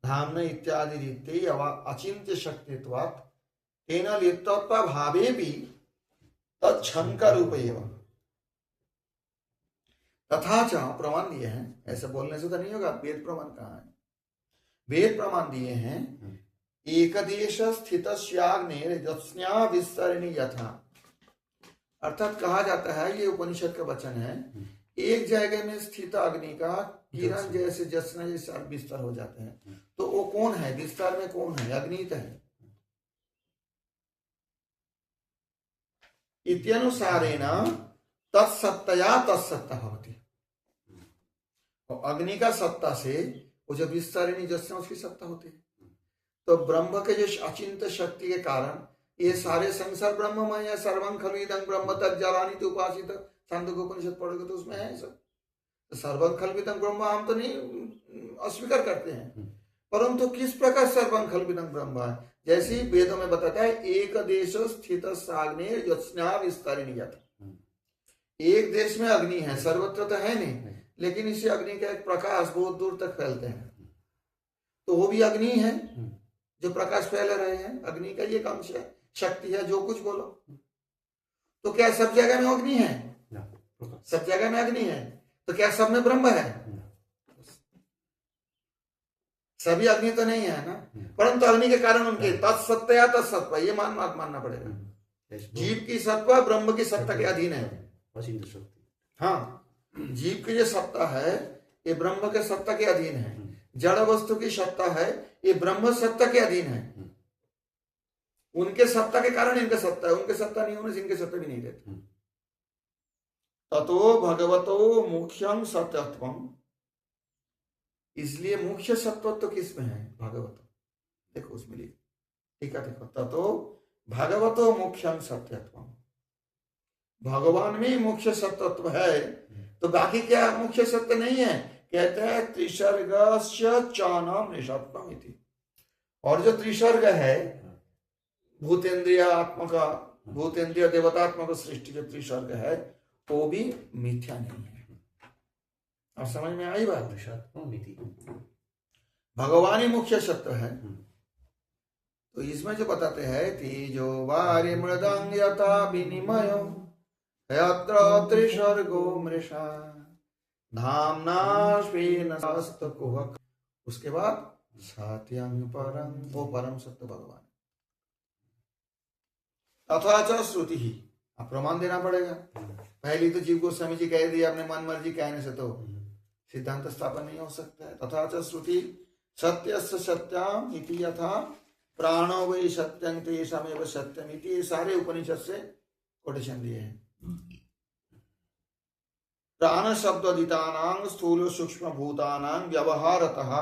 धाम्ना इत्यादि रीते अचिंत्य शक्तित्वात् तेन लिप्तत्व भावे भी तत्शंका रूप एव। तथा च प्रमाण दिए हैं, ऐसे बोलने से तो नहीं होगा। वेद प्रमाण कहाँ है? वेद प्रमाण दिए हैं, एकदेश स्थित ज्ञा विस्तरणी यथा, अर्थात कहा जाता है, ये उपनिषद का वचन है, एक जगह में स्थित अग्नि का किरण जैसे जसना जैसे विस्तार हो जाते हैं, तो वो कौन है? विस्तार में कौन है? अग्नि तो है। इत्यनुसारेण तत्सत्तया तत्सत्ता भवति, और अग्नि का सत्ता से वो जो विस्तारिणी जसना उसकी सत्ता होती है। तो ब्रह्म के जो अचिंत शक्ति के कारण ये सारे संसार ब्रह्ममय है। सर्वं खलु इदं ब्रह्म तज्जलानिति उपासित, छांदोग्य उपनिषद पढ़ोगे तो उसमें है सब। तो सर्वं खलु इदं ब्रह्म हम तो नहीं अस्वीकार करते हैं, परंतु किस प्रकार सर्वं खलु इदं ब्रह्म है? जैसे ही वेदों में बताता है, एक देश स्थित साग्नेय ज्योत्स्ना विस्तारिणी यथा, एक देश में अग्नि है, सर्वत्र तो है नहीं, लेकिन इसी अग्नि का एक प्रकाश बहुत दूर तक फैलते हैं, तो वो भी अग्नि है जो प्रकाश फैला रहे हैं। अग्नि का ये अंश है, शक्ति है, जो कुछ बोलो। तो क्या सब जगह में अग्नि है? सब जगह में अग्नि है, तो क्या सब में ब्रह्म है? सभी अग्नि तो नहीं है ना, परंतु अग्नि के कारण उनके तत्सत्ता या तत्सत्व, ये मानना पड़ेगा। जीव की सत्ता ब्रह्म की सत्ता के अधीन है। हाँ, जीव की जो सत्ता है ये ब्रह्म के सत्ता के अधीन है। जड़ वस्तु की सत्ता है, ये ब्रह्म सत्ता के अधीन है। उनके सत्ता के कारण इनका सत्ता है, उनके सत्ता नहीं होने से इनके सत्ता भी नहीं रहते। ततो भगवतो मुख्यं सत्यत्वं इसलिए मुख्य सत्वत्व तो किसमें है? भागवत। देखो उसमें लिख, ठीक है, देखो ततो भागवतो मुख्यं सत्यत्वम, भगवान में मुख्य सत्वत्व है, तो बाकी क्या मुख्य सत्य नहीं है? कहते हैं त्रिसर्गस्य चानम निषत्वम इति। और जो त्रिसर्ग है, भूतेंद्रिय आत्मक, भूतेंद्रिय देवतात्मक सृष्टि जो त्रिसर्ग है, वो भी मिथ्या नहीं है। अब समझ में आई बात? भगवान ही मुख्य सत्य है। तो इसमें जो बताते हैं तेजो वारि मृदंग यथा विनिमय यत्र त्रिसर्गो मृषा धाम्ना स्वेन सस्तकुहक, उसके बाद सत्यं परम, वो परम सत्य भगवान। तथा च श्रुति ही, अब प्रमाण देना पड़ेगा। पहली तो जीव गोस्वामी जी कह दिया, अपने मन मर्जी कहने से तो सिद्धांत स्थापन नहीं हो सकता है। तथा च श्रुति सत्यस्य सत्यम इति यथा प्राणो वै सत्यं तेषामेव सत्यम इति, ये सारे उपनिषद से कोटेशन दिए हैं। प्राण शब्ददितानां स्थूल सूक्ष्म भूतानां व्यवहारतः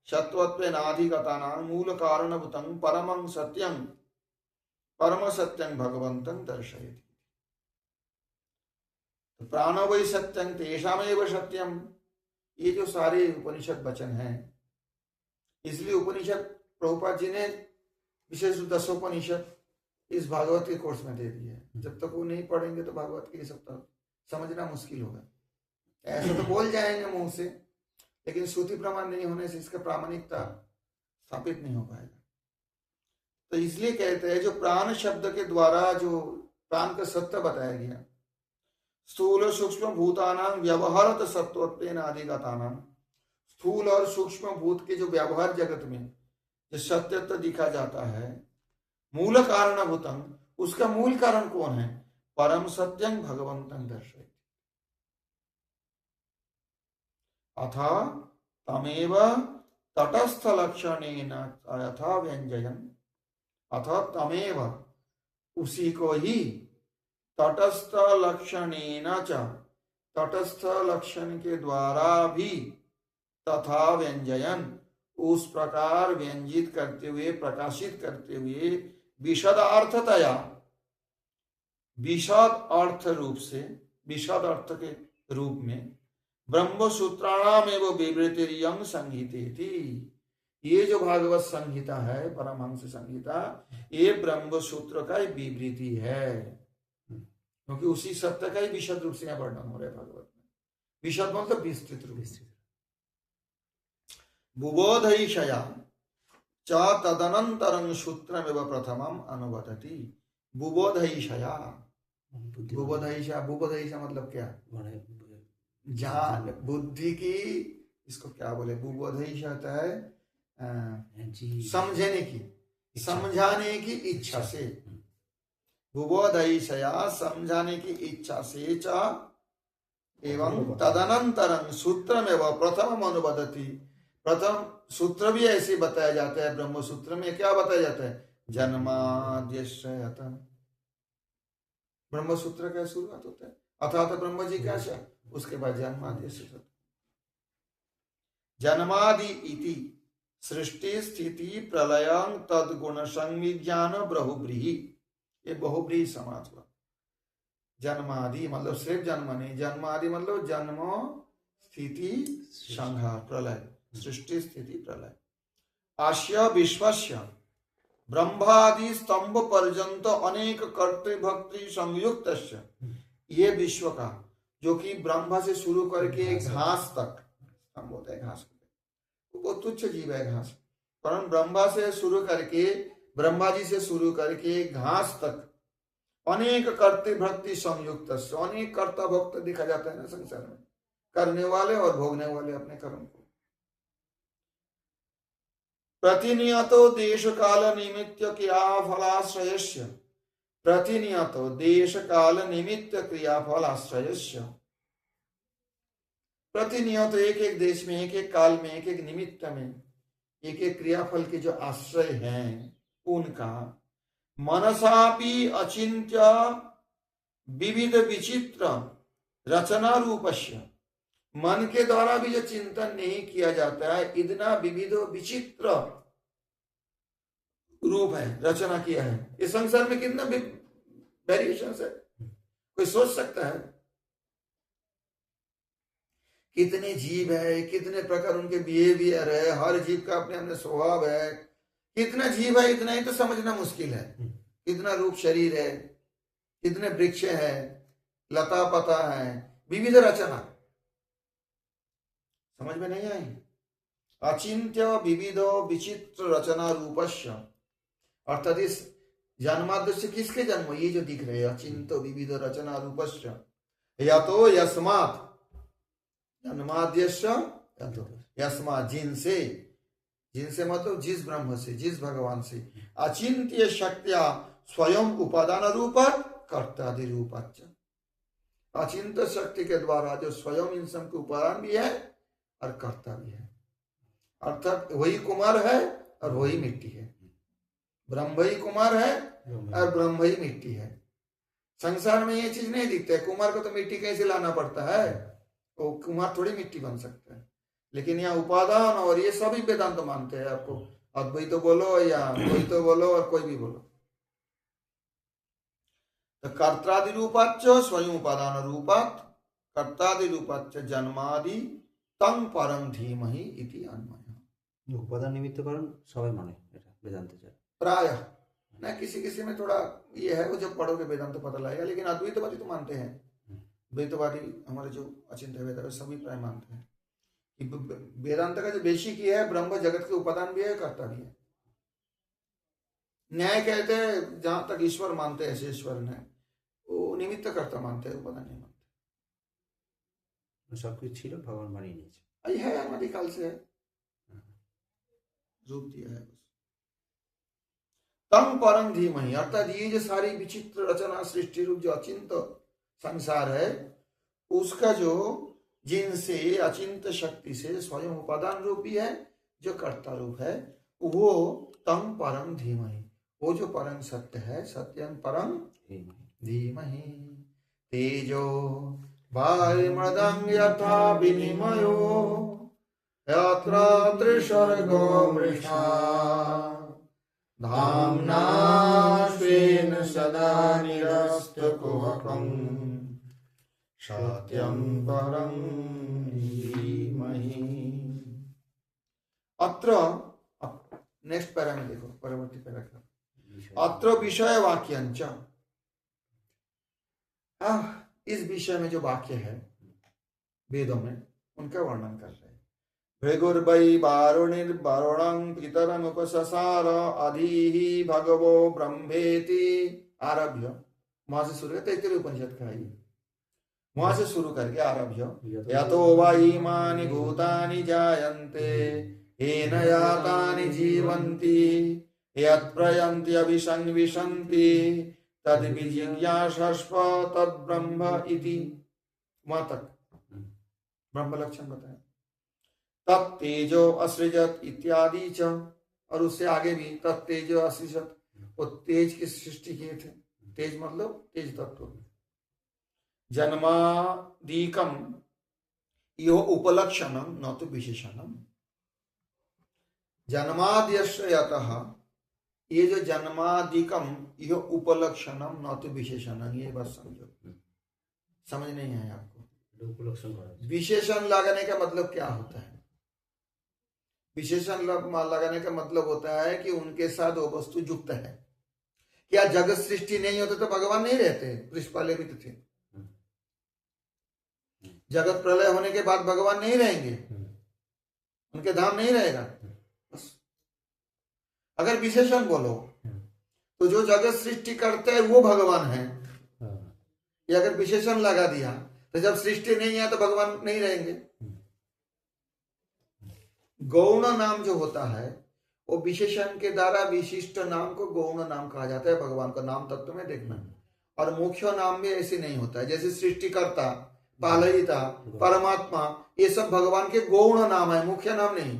सत्वत्वेनाधिगतानां मूल कारणभूतं परमं सत्यं, परम सत्यं भगवन्तं दर्शयति। तो प्राण वै सत्यं तेषामेव सत्यम, ये जो सारे उपनिषद वचन हैं, इसलिए उपनिषद प्रभुपाद जी ने विशेष 10 इस भागवत के कोर्स में दे दिए हैं। जब तक वो नहीं पढ़ेंगे तो भागवत के सब तक समझना मुश्किल होगा। ऐसा तो बोल जाएंगे मुंह से, लेकिन श्रुति प्रमाण नहीं होने से इसका प्रामाणिकता स्थापित नहीं हो पाएगा। तो इसलिए कहते हैं जो प्राण शब्द के द्वारा जो प्राण का सत्य बताया गया, स्थूल सूक्ष्म भूतानां व्यवहारत सत्वत्वेन अधिगतानां, स्थूल और सूक्ष्म भूत के जो व्यवहार जगत में जो सत्यत्व दिखा जाता है, मूल कारणभूतं, उसका मूल कारण कौन है? परम सत्यं भगवन्तं दर्शयति। अथा तमेव तटस्थ लक्षणेन यथा व्यंजयन्, अथा तमेव, उसी को ही, तटस्थ लक्षणेन च, तटस्थ लक्षण के द्वारा भी, तथा व्यंजयन्, उस प्रकार व्यंजित करते हुए, प्रकाशित करते हुए, विशदार्थतया, विशद अर्थ रूप से, विशद अर्थ के रूप में, ब्रह्म सूत्राणाम एवं विवृतिरियं संहितेति, ये जो भागवत संहिता है, परमहंस संहिता, ये ब्रह्म सूत्र का विवृति है, क्योंकि उसी सत्य का ही विशद रूप से यहाँ वर्णन हो रहा है भागवत में। विशद मतलब विस्तृत रूप से। बुबोधैषया च तदनंतरं सूत्रमेव प्रथमं अनुवदति। बुबोधैषया, बुबोधैषा, बुबोधैषा मतलब क्या? जान, बुद्धि की, इसको क्या बोले? बुबोधैषा होता है समझने की, समझाने की इच्छा से। बुबोधैषया, समझाने की इच्छा से, च एवं तदनंतरं सूत्रमेव प्रथमं अनुवदति, प्रथम सूत्र भी ऐसे बताया जाता है। ब्रह्म सूत्र में क्या बताया जाता है? जन्माद्यस्य, ब्रह्म सूत्र का शुरुआत होता है, अर्थात ब्रह्म जी का शा, उसके बाद जन्माद्यस्य, जन्मादि इति सृष्टि स्थिति प्रलयं तद्गुण संविज्ञान बहुब्रीहि, ये बहुब्रीहि समाज हुआ। जन्मादि मतलब सिर्फ जन्म नहीं, जन्मादि मतलब जन्म स्थिति संहार प्रलय, सृष्टि स्थिति प्रलय। आस्य विश्वस्य ब्रह्मादि स्तंभ पर्यंत अनेक कर्तृभक्ति संयुक्त, ये विश्व का, जो कि ब्रह्मा से शुरू करके घास तक, स्तंभ होता है घास, वो तुच्छ जीव है घास, परंतु ब्रह्मा से शुरू करके, ब्रह्मा जी से शुरू करके घास तक अनेक कर्तृभक्ति संयुक्त, अनेक कर्ता भक्त देखा जाता है ना संसार में, करने वाले और भोगने वाले अपने कर्म को। प्रतिनियतो देश काल निमित्त क्रिया फलाश्रयस्य, प्रतिनियतो देश काल निमित्त क्रिया फलाश्रयस्य, प्रतिनियत एक एक देश में, एक एक काल में, एक एक निमित्त में, एक एक क्रियाफल के जो आश्रय हैं उनका, मनसापि अचिंत्य विविध विचित्र रचना रूपस्य, मन के द्वारा भी जो चिंतन नहीं किया जाता है, इतना विविध विचित्र रूप है रचना किया है। इस संसार में कितना वेरिएशन है, कोई सोच सकता है? कितने जीव है, कितने प्रकार उनके बिहेवियर है, हर जीव का अपने अपने स्वभाव है। कितना जीव है इतना ही तो समझना मुश्किल है। कितना रूप शरीर है, कितने वृक्ष है, लता पता है, विविध रचना समझ में नहीं आई। अचिंत्य विविधो विचित्र रचना रूपस्य, अर्थात इस जन्माद्य किसके जन्म, ये जो दिख रहे हैं अचिंत्य विविध रचना रूपस्य, या तो यस्मात् जन्माद्यस्य, या तो यस्मात् जिनसे, जिनसे मतलब जिस ब्रह्म से, जिस भगवान से, अचिंत्य शक्तिया स्वयं उपादान रूपत कर्तादि रूपच्च, अचिंत्य शक्ति के द्वारा जो स्वयं इन सब के उपादान भी है और कर्ता भी है। अर्थात वही कुमार है और वही मिट्टी है, ब्रह्म ही कुमार है और ब्रह्म ही मिट्टी है। संसार में ये चीज नहीं दिखता है, कुमार को तो मिट्टी कैसे लाना पड़ता है, वो कुमार थोड़ी मिट्टी बन सकता है। लेकिन यहाँ उपादान और ये सभी वेदांत तो मानते हैं, आपको अद्वैत तो बोलो या कोई तो बोलो और कोई भी बोलो। तो कर्तादि रूपाच्च स्वयं उपादान रूपात् कर्तादि रूपाच्च जन्मादि तंग परम धीमहि इति अन्वयः। उपादान निमित्त कारण सबाई माने এটা वेदांत চায় प्राय ना, किसी किसी में थोड़ा ये है, वो जब पढ़ोगे वेदांत तो पता लगेगा। लेकिन अद्वैतवादी तो मानते हैं, द्वैतवादी हमारे जो अचिंत्य वेदांत सभी प्राय मानते हैं कि वेदांत का जो बेसिक ये है, ब्रह्म जगत के उपादान भी है, कर्ता भी है। न्याय कहते हैं जहां तक ईश्वर मानते हैं, ऐसे ईश्वर ने वो निमित्त कर्ता मानते हैं, उपादान नहीं मानते। सबकिছু ছিল भगवान বানিয়ে নিয়েছে, ये है अनादिकाल से है, रूप दिया है बस। तम परम धीमहि, अर्थात ये जो सारी विचित्र रचना सृष्टि रूप जो अचिंत संसार है, उसका जो जिनसे अचिंत शक्ति से स्वयं उपादान रूप भी है, जो कर्ता रूप है, वो तम परम धीमहि, वो जो परम सत्य है, सत्यं परम धीमहि। तेजो वायुर्मदं यथा विनिमयो यत्र त्रिसर्गो मृषा धाम्ना स्वेन सदा निरस्तकुहकं सत्यं परं धीमहि। अत्र नेक्स्ट पैरा में देखो, परवर्ती पैराग्राफ, अत्र विषय वाक्यांच, इस विषय में जो वाक्य है वेदों में, उनका वर्णन कर रहे हैं। भृगुर्वै वारुणिर्वरुणं पितरमुपससार अधीहि भगवो ब्रह्मेति आरभ्य, वहां से शुरू है, तैत्तिरीय उपनिषद का है, वहां से शुरू करके आरभ्य। यतो वा इमानि भूतानि जायन्ते येन यातानि जीवन्ति यत् प्रयन्ति अभिसंविशन्ति तद् विजिज्ञासस्व तद् ब्रह्म इति, वहां तक ब्रह्म लक्षण बताया। तत्तेजो असृजत इत्यादि च, और उससे आगे भी तत्तेजो असृजत, वो तेज की सृष्टि किए थे। तेज मतलब तेज तत्व। जन्मादिकम यो उपलक्षणम न तो विशेषणम, जन्माद्यस्य यतः, ये जो जन्मादिकम यो उपलक्षणम न तो विशेषणम, ये बात समझो, समझ नहीं है आपको। उपलक्षण विशेषण लगाने का मतलब क्या होता है? विशेषण लगाने का मतलब होता है कि उनके साथ वो वस्तु युक्त है। क्या जगत सृष्टि नहीं होते तो भगवान नहीं रहते? पहले भी तो थे। जगत प्रलय होने के बाद भगवान नहीं रहेंगे, उनके धाम नहीं रहेगा। बस अगर विशेषण बोलो तो जो जगत सृष्टि करते हैं वो भगवान है। ये अगर विशेषण लगा दिया तो जब सृष्टि नहीं है तो भगवान नहीं रहेंगे। गौण नाम जो होता है वो विशेषण के द्वारा विशिष्ट नाम को गौण नाम कहा जाता है। भगवान का नाम तत्व में देखना, और मुख्य नाम भी ऐसे नहीं होता है। जैसे सृष्टिकर्ता, पालयिता, परमात्मा, ये सब भगवान के गौण नाम है, मुख्य नाम नहीं,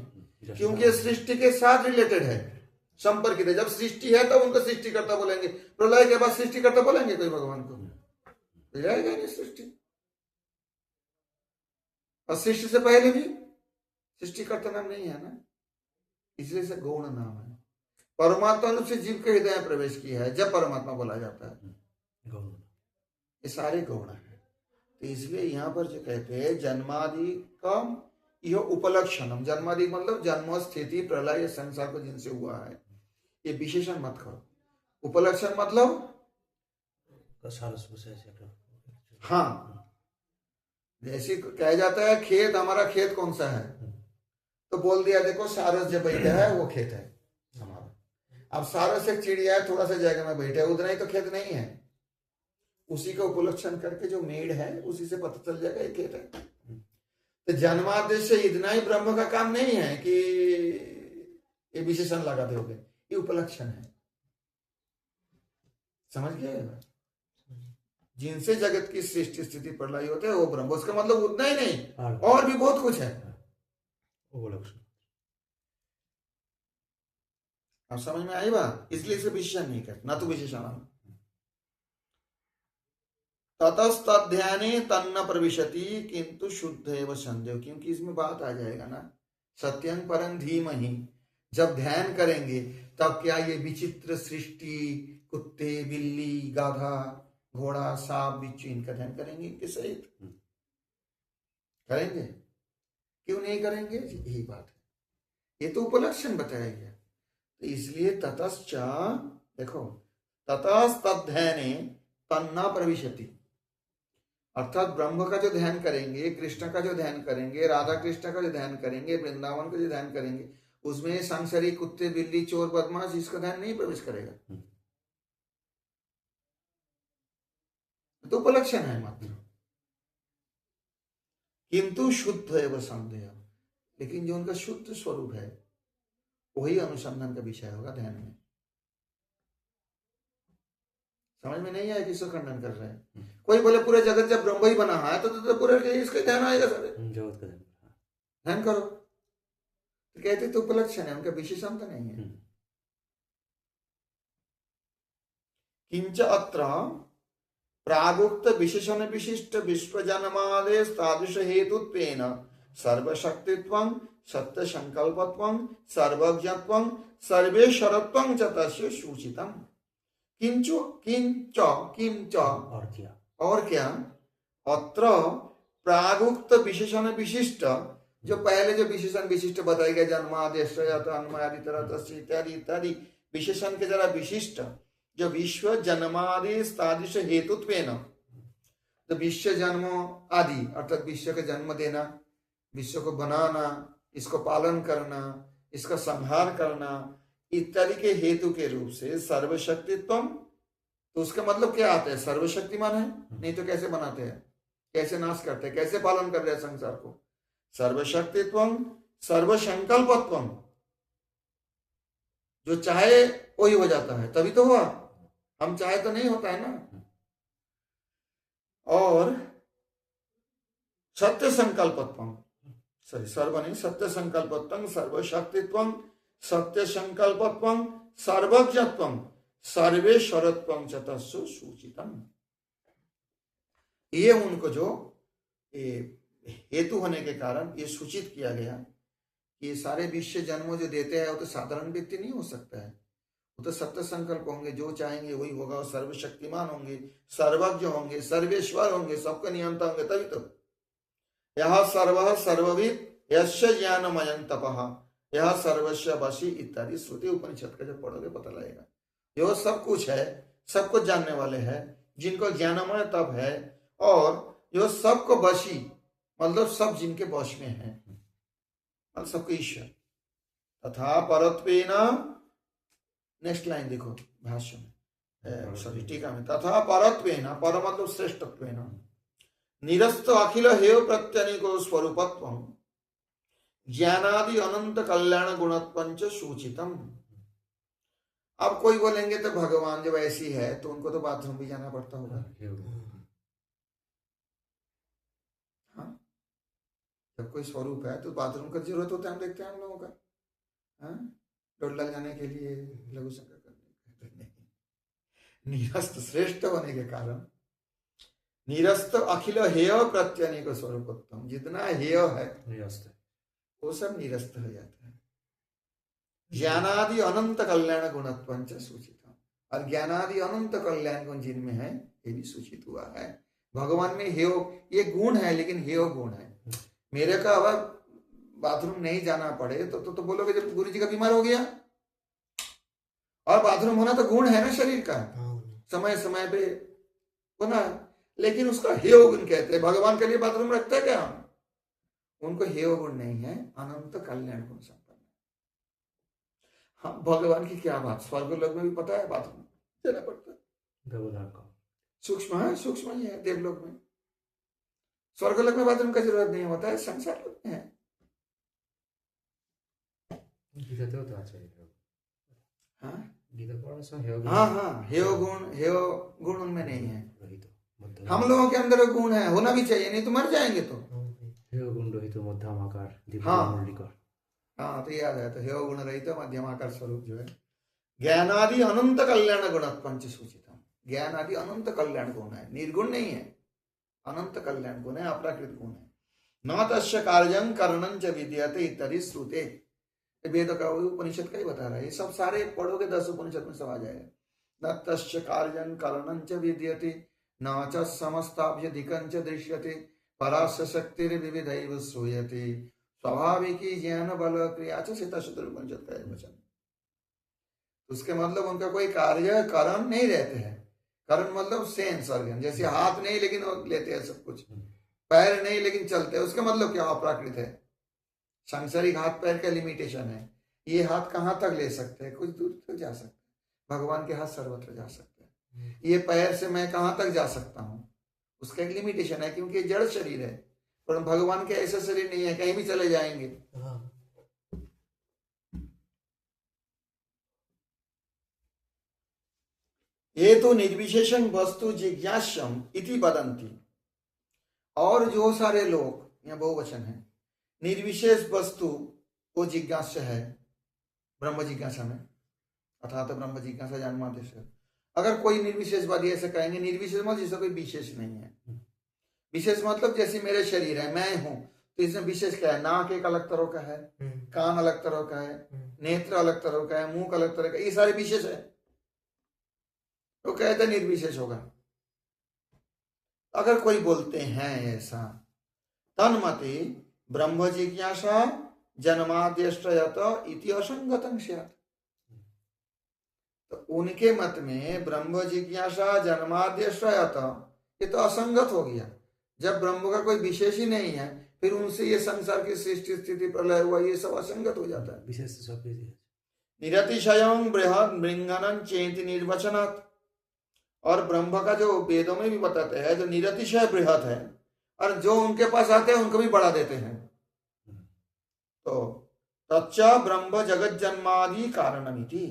क्योंकि सृष्टि के साथ रिलेटेड है, संपर्कित है। जब सृष्टि है तब उनको सृष्टिकर्ता बोलेंगे, प्रलय के बाद सृष्टिकर्ता बोलेंगे कोई भगवान को? रहेगा नहीं सृष्टि। और सृष्टि से पहले भी सृष्टिकर्ता नाम नहीं है ना, इसलिए से गौण नाम है। परमात्मा ने उसे जीव के हृदय में प्रवेश किया है जब परमात्मा बोला जाता है, ये सारे गौण है। तो इसलिए यहाँ पर जो कहते हैं जन्मादि का यह उपलक्षणम, जन्मादि मतलब जन्म स्थिति प्रलय संसार को जिनसे हुआ है, ये विशेषण मत करो। उपलक्षण मतलब हाँ, जैसे कहा जाता है खेत, हमारा खेत कौन सा है, तो बोल दिया देखो सारस जो बैठा है वो खेत है हमारा। अब सारस एक चिड़िया है, थोड़ा सा जगह में बैठा है, उतना ही तो खेत नहीं है। उसी का उपलक्षण करके जो मेड़ है उसी से पता चल जाएगा ये खेत है। तो जन्मादेश से इतना ही ब्रह्म का काम नहीं है कि ये विशेषण लगा दोगे, ये उपलक्षण है। समझ गए? जिनसे जगत की सृष्टि स्थिति प्रलय होते है वो ब्रह्म, उसका मतलब उतना ही नहीं और भी बहुत कुछ है। अब समझ में आई बात? इसलिए इसे विशेषण नहीं कहते, ना तो विशेषण। ततस्तध्याने तन्न प्रविशति किंतु शुद्ध एवं संदेह, क्योंकि इसमें बात आ जाएगा ना सत्यं परं धीमहि, जब ध्यान करेंगे तब क्या ये विचित्र सृष्टि, कुत्ते बिल्ली गाधा घोड़ा सांप बिच्छू, इनका ध्यान करेंगे, इनके सहित करेंगे? क्यों नहीं करेंगे? यही बात है, ये तो उपलक्षण बताया गया। तो इसलिए ततश्च देखो, ततस्तध्याने तन्ना प्रविशति, अर्थात ब्रह्म का जो ध्यान करेंगे, कृष्ण का जो ध्यान करेंगे, राधा कृष्ण का जो ध्यान करेंगे, वृंदावन का जो ध्यान करेंगे, उसमें सांसारिक कुत्ते बिल्ली चोर बदमाश इसका ध्यान नहीं प्रवेश करेगा। तो उपलक्षण है मात्र। किंतु शुद्ध एवं संदेह, लेकिन जो उनका शुद्ध स्वरूप है वही अनुसंधान का विषय होगा ध्यान में। समझ में नहीं आया किसको खंडन कर रहे हैं? कोई बोले पूरे जगत जब ब्रह्म ही बना है तो पूरे इसका ध्यान आएगा, सारे जगत का ध्यान करो। तो कहते तो उपलक्षण है, उनका विशेषण तो नहीं है। किंच अत्र प्रागुक्त विशेषण विशिष्ट विश्व जन्मादेश तादृश हेतुत्वेन सर्वशक्तित्वं सत्य संकल्पत्वं सर्वज्ञत्वं सर्वेश्वरत्वं च तस्य सूचितम्। किंचो किंच किंच और क्या अत्र प्रागुक्त विशेषण विशिष्ट, जो पहले जो विशेषण विशिष्ट बताया गया जन्मादेश इत्यादि इत्यादि विशेषण के जरा विशिष्ट, जो विश्व जन्मादेश तादृश हेतुत्वेन, तो विश्व जन्म आदि अर्थात विश्व का जन्म देना, विश्व को बनाना, इसको पालन करना, इसका संहार करना इत्यादि के हेतु के रूप से सर्वशक्तित्वम, तो उसका मतलब क्या आता है? सर्वशक्तिमान है, नहीं तो कैसे बनाते हैं, कैसे नाश करते हैं, कैसे पालन कर रहे हैं संसार को? सर्वशक्तित्वम सर्वसंकल्पत्वम, जो चाहे वही हो जाता है, तभी तो हुआ, हम चाहे तो नहीं होता है ना। और सत्य संकल्पत्वम, सॉरी सर्व नहीं, सत्य संकल्पत्वम सर्वशक्तित्वम सत्य संकल्पत्वं सर्वज्ञत्वं सर्वेश्वरत्वं च तस्य सूचितम्। ये उनको जो हेतु होने के कारण ये सूचित किया गया कि ये सारे विश्व जन्मों जो देते हैं वो तो साधारण व्यक्ति नहीं हो सकता है, वो तो सत्य संकल्प होंगे, जो चाहेंगे वही होगा, और सर्वशक्तिमान होंगे, सर्वज्ञ होंगे, सर्वेश्वर होंगे, सबका नियंता होंगे, तभी तो। यह सर्व सर्वविद यस्य ज्ञानमयं तपः यह सर्वस्व वशी इत्यादि श्रुति उपनिषद का जब पढ़ोगे पता लगेगा। जो सब कुछ है, सबको जानने वाले हैं, जिनको ज्ञानमय तप है, और जो सबको वशी मतलब सब जिनके वश में है, मतलब सबको ईश्वर। तथा परत्वेन, नेक्स्ट लाइन देखो भाष्य में, सॉरी टीका में, तथा परत्वेन, पर मतलब श्रेष्ठत्वेन, निरस्त अखिल हेय प्रत्यनिको स्वरूपत्वं ज्ञानादि अनंत कल्याण गुणत्वंच सूचितम। अब कोई बोलेंगे तो भगवान जब ऐसी है तो उनको तो बाथरूम भी जाना पड़ता होगा। हाँ, जब कोई स्वरूप है तो बाथरूम का जरूरत होता है, हम देखते हैं हम लोगों का, हाँ, डोर लग जाने के लिए, लघु संकर करने के लिए। निरस्त श्रेष्ठ होने के कारण निरस्त अखिल हेय प्रत्यनिक स्वरूपोत्तम, जितना हेय है निरस्त है। वो सब निरस्त हो जाता है। ज्ञानादि अनंत कल्याण गुणत्वंच सूचितम, और ज्ञानादि अनंत कल्याण गुण जिनमें है ये भी सूचित हुआ है। भगवान में हेय, ये गुण है लेकिन हेय गुण है। मेरे का अगर बाथरूम नहीं जाना पड़े तो बोलोगे जब गुरु जी का बीमार हो गया, और बाथरूम होना तो गुण है ना शरीर का, समय समय पे होना, लेकिन उसका हेय गुण कहते हैं। भगवान के लिए बाथरूम रखते हैं क्या? उनको हेय गुण नहीं है, अनंत कल्याण गुण संपन्न। हाँ, भगवान की क्या बात, स्वर्ग लोक में भी पता है बाथरूम जाना पड़ता है, व्यवधान का सूक्ष्म है, सूक्ष्म ही है। देवलोक में, स्वर्ग लोक में बाथरूम का जरूरत नहीं होता है, संसार लोक में है। गीता तो आचार्य हाँ गीता पढ़ा सा हेय हाँ हाँ, हेय गुण उनमें नहीं है। रहित मध्यम, हम लोगों के अंदर गुण है, होना भी चाहिए, नहीं तो मर जाएंगे। तो हेय गुण रहित मध्यम आकार दिव्य हाँ। मुरलीकर। हाँ तो याद है, तो हेय गुण रहित मध्यमाकार स्वरूप जो है, ज्ञानादि अनंत कल्याण गुणत्वंच सूचितम। ज्ञान आदि अनंत कल्याण गुण है, निर्गुण नहीं है, अनंत कल्याण गुण है, अपराकृत गुण है। न तस्य कार्यं करणं च विद्यते इत्यादि श्रुते, वेद का उपनिषद का ही बता रहा है। ये सब सारे पढ़ोगे 10 उपनिषद में सब आ जाएगा। न तस्य कार्यं करणं च विद्यते न च समस्ताभ्यधिकं च दृश्यते परास्य शक्तिर्विविधैव श्रूयते स्वाभाविकी ज्ञान बल क्रिया च शीतशुद्र उपनिषद का वचन। उसके मतलब उनका कोई कार्य कारण नहीं रहते हैं। कारण मतलब सेंस ऑर्गन, जैसे हाथ नहीं लेकिन वो लेते हैं सब कुछ, पैर नहीं लेकिन चलते हैं, उसका मतलब क्या? अप्राकृत है। सांसारिक हाथ पैर का लिमिटेशन है। ये हाथ कहाँ तक ले सकते हैं? कुछ दूर तक जा सकते हैं। भगवान के हाथ सर्वत्र जा सकते हैं। ये पैर से मैं कहाँ तक जा सकता हूँ, उसका एक लिमिटेशन है, क्योंकि जड़ शरीर है। पर भगवान के ऐसा शरीर नहीं है, कहीं भी चले जाएंगे। ये तो निर्विशेषं वस्तु जिज्ञासम इति वदन्ति। और जो सारे लोग, यहाँ बहुवचन है, निर्विशेष वस्तु को जिज्ञासा है, ब्रह्म जिज्ञासा में, अर्थात ब्रह्म जिज्ञासा जन्मादेश। अगर कोई निर्विशेषवादी ऐसे कहेंगे, निर्विशेष मतलब जिसका कोई विशेष नहीं है। विशेष मतलब जैसे मेरे शरीर है, मैं हूं, तो इसमें विशेष क्या है? नाक एक अलग तरह का है, कान अलग तरह का है, नेत्र अलग तरह का है, मुंह अलग तरह का, ये सारे विशेष है, तो कहते निर्विशेष होगा। अगर कोई बोलते हैं ऐसा, तन्मते ब्रह्म जिज्ञासा जन्माद्यष्टयत इति असंगतं स्यात्। तो उनके मत में ब्रह्म जिज्ञासा जन्माद्यष्टयत, ये तो असंगत हो गया। जब ब्रह्म का कोई विशेष ही नहीं है, फिर उनसे ये संसार की सृष्टि स्थिति प्रलय हुआ, ये सब असंगत हो जाता है। विशेष सब निरतिशयं बृहद मृंगनं चेति निर्वचनात्। और ब्रह्म का जो वेदों में भी बताते हैं, जो निरतिशय बृहद है, और जो उनके पास आते हैं उनको भी बढ़ा देते हैं। तो तच्च ब्रह्म जगत जन्मादि कारणमिति,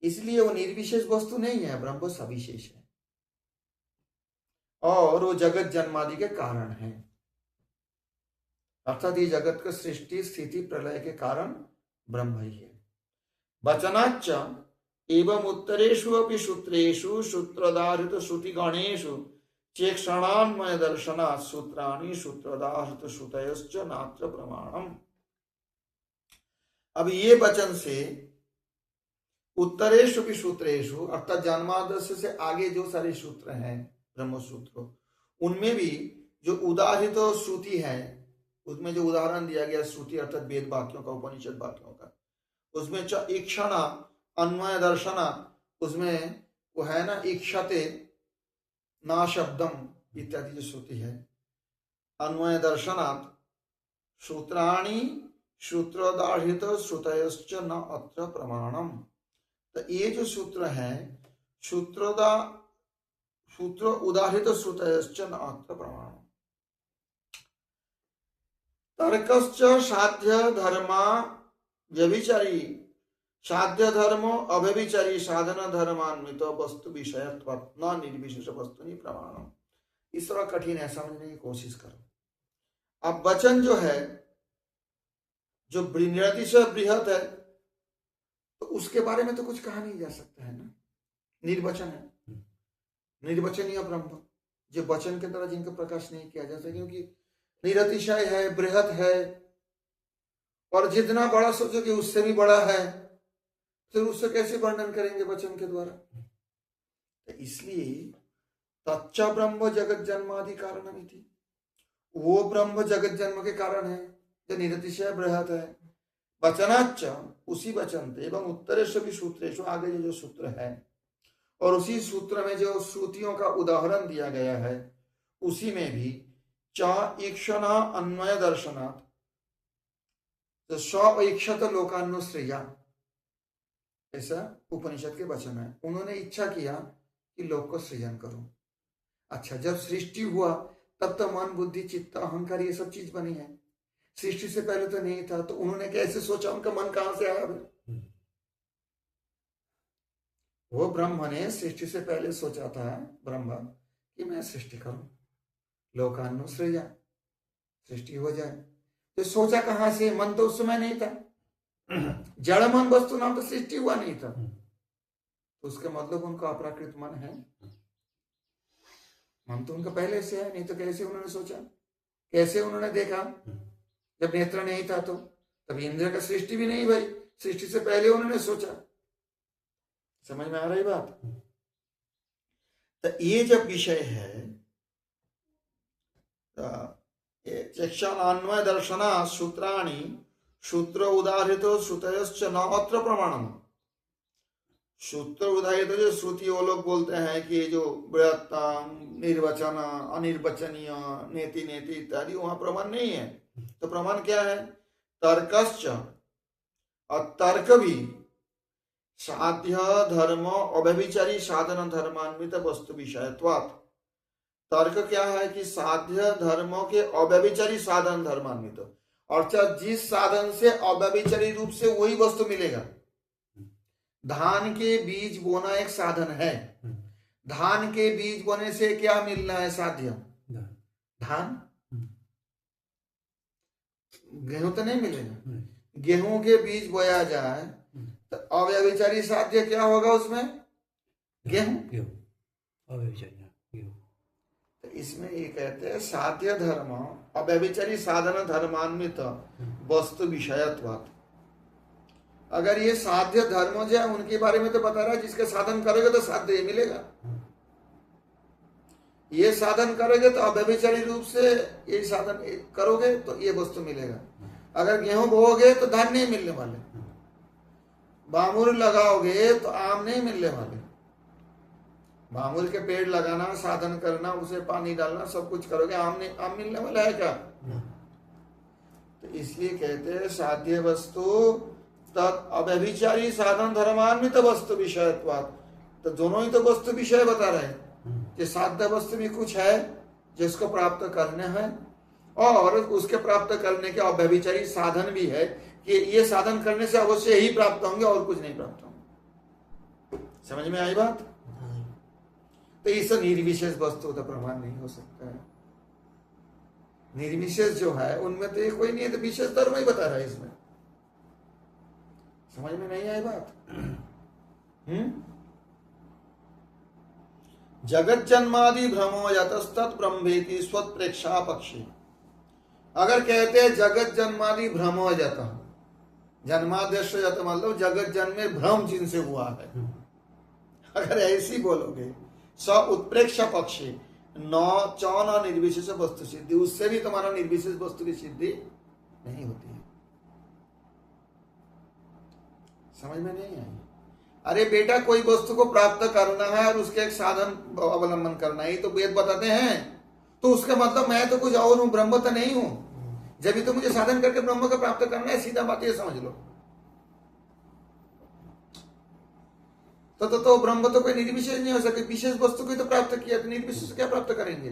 इसलिए वो निर्विशेष वस्तु नहीं है, ब्रह्म सविशेष है, और वो जगत जन्मादि के कारण है। अर्थात ये जगत का सृष्टि स्थिति प्रलय के कारण ब्रह्म ही है। वचनाच्च एवं उत्तरेषु अपि सूत्रेषु सूत्रधारित श्रुति गणेषु चेक्षणान्मय दर्शनात् सूत्राणि सूत्रधारित श्रुतयश्च नात्र प्रमाणम। अब ये वचन से उत्तरेषु भी सूत्रेषु, अर्थात जन्माद्यस्य से आगे जो सारे सूत्र हैं ब्रह्म सूत्र, उनमें भी जो उदाहरित श्रुति है, उसमें जो उदाहरण दिया गया श्रुति अर्थात वेद वाक्यों का, उपनिषद वाक्यों का, उसमें ईक्षण अन्वय दर्शना, उसमें वो है ना, इक्षते ना शब्दम इत्यादि जो श्रुति है, अन्वय दर्शनात् सूत्राणि सूत्रोदाहृत श्रुतयश्च न अत्र प्रमाणम। तो ये जो सूत्र है, सूत्र उदाहृत श्रुतयश्च न अत्र प्रमाणम। तर्कश्च साध्य धर्मा व्यभिचारी साध्य धर्म अव्यभिचारी साधन धर्मान्वित वस्तु विषयत्वात् न निर्विशेष वस्तुनि प्रमाणम। इस तरह कठिन है, समझने की कोशिश करो। अब वचन जो है, जो निरतिशय बृहत है, तो उसके बारे में तो कुछ कहा नहीं जा सकता है ना, निर्वचन है, निर्वचनीय ब्रह्म जो वचन के द्वारा जिनका प्रकाश नहीं किया जा सकता, क्योंकि निरतिशय है, बृहत है, और जितना बड़ा सोचोगे उससे भी बड़ा है, फिर उससे कैसे वर्णन करेंगे वचन के द्वारा। तो इसलिए तच्चा ब्रह्म जगत जन्मादि कारणमिति, वो ब्रह्म जगत जन्म के कारण है जो निरतिशय बृहत है। वचनाच्च, उसी वचन एवं उत्तरेश भी सूत्रेश, आगे जो सूत्र है और उसी सूत्र में जो श्रुतियों का उदाहरण दिया गया है उसी में भी च ईक्षणा अन्वय दर्शनात्, तो स्व लोकानुश्रेया, ऐसा उपनिषद के वचन है। उन्होंने इच्छा किया कि लोक को सृजन करूं। अच्छा, जब सृष्टि हुआ तब तो मन बुद्धि चित्त अहंकार ये सब चीज बनी है, सृष्टि से पहले तो नहीं था। तो उन्होंने कैसे सोचा, उनका मन कहां से आया? वो ब्रह्म ने सृष्टि से पहले सोचा था, ब्रह्म, कि मैं सृष्टि करूं, लोकानुसृजा, सृष्टि हो जाए। तो सोचा कहां से? मन तो उस समय नहीं था, जड़ मन वस्तु नाम तो सृष्टि हुआ नहीं था। तो उसका मतलब उनका अप्राकृत मन है, मन तो उनका पहले से है, नहीं तो कैसे उन्होंने सोचा, कैसे उन्होंने देखा? जब नेत्र नहीं था तो तब इंद्र का सृष्टि भी नहीं भाई, सृष्टि से पहले उन्होंने सोचा। समझ में आ रही बात? तो ये जब विषय है, चक्षान्वय दर्शना सूत्राणि सूत्र उदाहरित श्रुतयश्च न अत्र प्रमाणम। सूत्र उदाहरित जो श्रुति वो लोग बोलते हैं कि जो बृहत्तम, निर्वचन, अनिर्वचनीय, नेति नेति इत्यादि, वहां प्रमाण नहीं है। तो प्रमाण क्या है? तर्कश्च, और तर्क भी साध्य धर्म अव्यभिचारी साधन धर्मान्वित वस्तु विषयत्वात्। तर्क क्या है कि साध्य धर्मों के अव्यभिचारी साधन धर्मान्वित, अर्थात जिस साधन से अव्यभिचारी रूप से वही वस्तु मिलेगा। धान के बीज बोना एक साधन है, धान के बीज बोने से क्या मिलना है? साध्य धान। गेहूं तो नहीं मिलेगा। गेहूं के बीज बोया जाए तो अव्यभिचारी साध्य क्या होगा उसमें? गेहूं। तो इसमें ये कहते हैं साध्य धर्म अव्यभिचारी साधन धर्मान्वित वस्तु विषयत्वात्। अगर ये साध्य धर्म जो है उनके बारे में तो बता रहा है, जिसके साधन करोगे तो साध्य ये मिलेगा, ये साधन करोगे तो अव्यभिचारी रूप से ये साधन करोगे तो ये वस्तु मिलेगा। अगर गेहूं बोओगे तो धान नहीं मिलने वाले, बामुर लगाओगे तो आम नहीं मिलने वाले। बामुर के पेड़ लगाना, साधन करना, उसे पानी डालना, सब कुछ करोगे, आम मिलने वाला है क्या? तो इसलिए कहते हैं साध्य वस्तु तत् अव्यभिचारी साधन धर्मान्वित वस्तु विषयत्वात्। तो दोनों ही तो वस्तु विषय बता रहे हैं कि साध्य वस्तु भी कुछ है जिसको प्राप्त करने है, और उसके प्राप्त करने के अव्यभिचारी साधन भी है कि ये साधन करने से अवश्य ही प्राप्त होंगे और कुछ नहीं प्राप्त होंगे। समझ में आई बात? तो इस निर्विशेष वस्तु का प्रमाण नहीं हो सकता है। निर्विशेष जो है उनमें तो ये कोई नहीं है, तो विशेष धर्म ही बता रहा है इसमें। समझ में नहीं आई बात? जगत जन्मादि भ्रमो यतस्तत् ब्रह्मेति स्वत्प्रेक्षा पक्षी। अगर कहते हैं जगत जन्मादि भ्रम हो जाता, जन्मादेश जाता मतलब जगत जन्म में भ्रम जिनसे हुआ है, अगर ऐसी बोलोगे स उत्प्रेक्षा पक्षी न चौन निर्विशेष वस्तु सिद्धि, उससे भी तुम्हारा निर्विशेष वस्तु की सिद्धि नहीं होती है। समझ में नहीं आई? अरे बेटा, कोई वस्तु को प्राप्त करना है और उसके एक साधन अवलंबन करना है, तो वेद बताते हैं। तो उसका मतलब मैं तो कुछ और हूं, ब्रह्म तो नहीं हूं। जब भी तो मुझे साधन करके ब्रह्म को प्राप्त करना है, सीधा बात ये समझ लो। तो ब्रह्म तो कोई निर्विशेष नहीं हो सके, विशेष वस्तु को तो प्राप्त किया, तो निर्विशेष क्या प्राप्त करेंगे?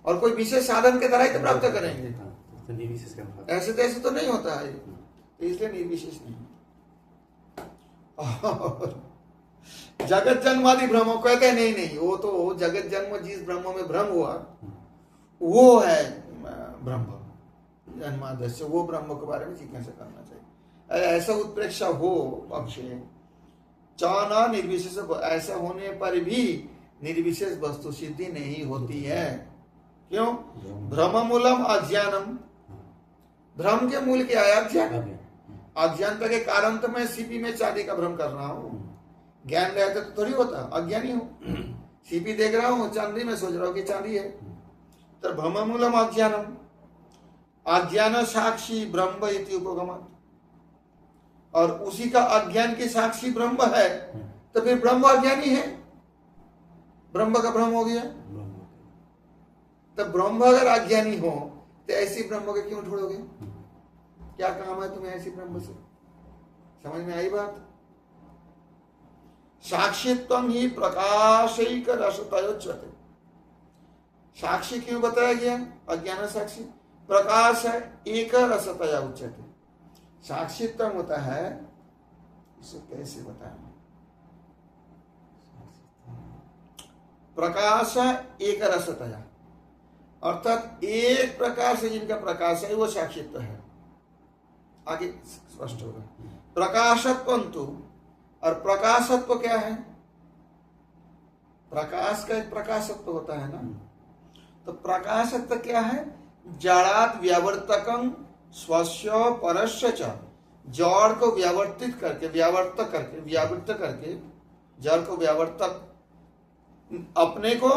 और कोई विशेष साधन के द्वारा ही तो प्राप्त करेंगे। ऐसे तो ऐसे तो नहीं होता है, इसलिए निर्विशेष नहीं। जगत जन्मादि भ्रमों कहते हैं नहीं, वो तो जगत जन्म जिस ब्रह्म में भ्रम हुआ वो है ब्रह्म जन्मादस्य, वो ब्रह्म के बारे में जिज्ञासा करना चाहिए। ऐसा उत्प्रेक्षा हो पक्ष चाना निर्विशेष, ऐसा होने पर भी निर्विशेष वस्तु सिद्धि नहीं होती है। क्यों? भ्रम मूलम अज्ञानम, भ्रम के मूल क्या है? अज्ञान। अज्ञानता के कारण तो मैं सीपी में चांदी का भ्रम कर रहा हूं। ज्ञान रहता तो थोड़ी होता, अज्ञानी हूं। सीपी देख रहा हूं, चांदी में सोच रहा हूं कि चांदी है। तो भ्रम मूलम अज्ञानम, अज्ञान साक्षी ब्रह्म इति उपगमत, और उसी का अज्ञान की साक्षी ब्रह्म है, तो फिर ब्रह्म अज्ञानी है, ब्रह्म का भ्रम हो गया। तो ब्रह्म अगर अज्ञानी हो तो ऐसी ब्रह्म के क्यों ढूंढोगे? क्या काम है तुम्हें ऐसी ब्रह्म से? समझ में आई बात? साक्षित्वम ही प्रकाशैक रसतयोच्यते। साक्षी क्यों बताया गया? अज्ञान साक्षी, प्रकाश है एक रसतया उच्यते। साक्षित्व होता है, इसे कैसे बताएं? प्रकाश एक रसतया, अर्थात एक प्रकार से जिनका प्रकाश है वो साक्षित्व है। आगे स्पष्ट होगा। प्रकाशत्वंतु, और प्रकाशत्व क्या है? प्रकाश का एक प्रकाशत्व होता है ना, तो प्रकाशत्व क्या है? जड़ात व्यावर्तकम स्वस्य परस्य च, जड़ को व्यावर्तित करके, व्यावर्त करके जड़ को व्यावर्तक, अपने को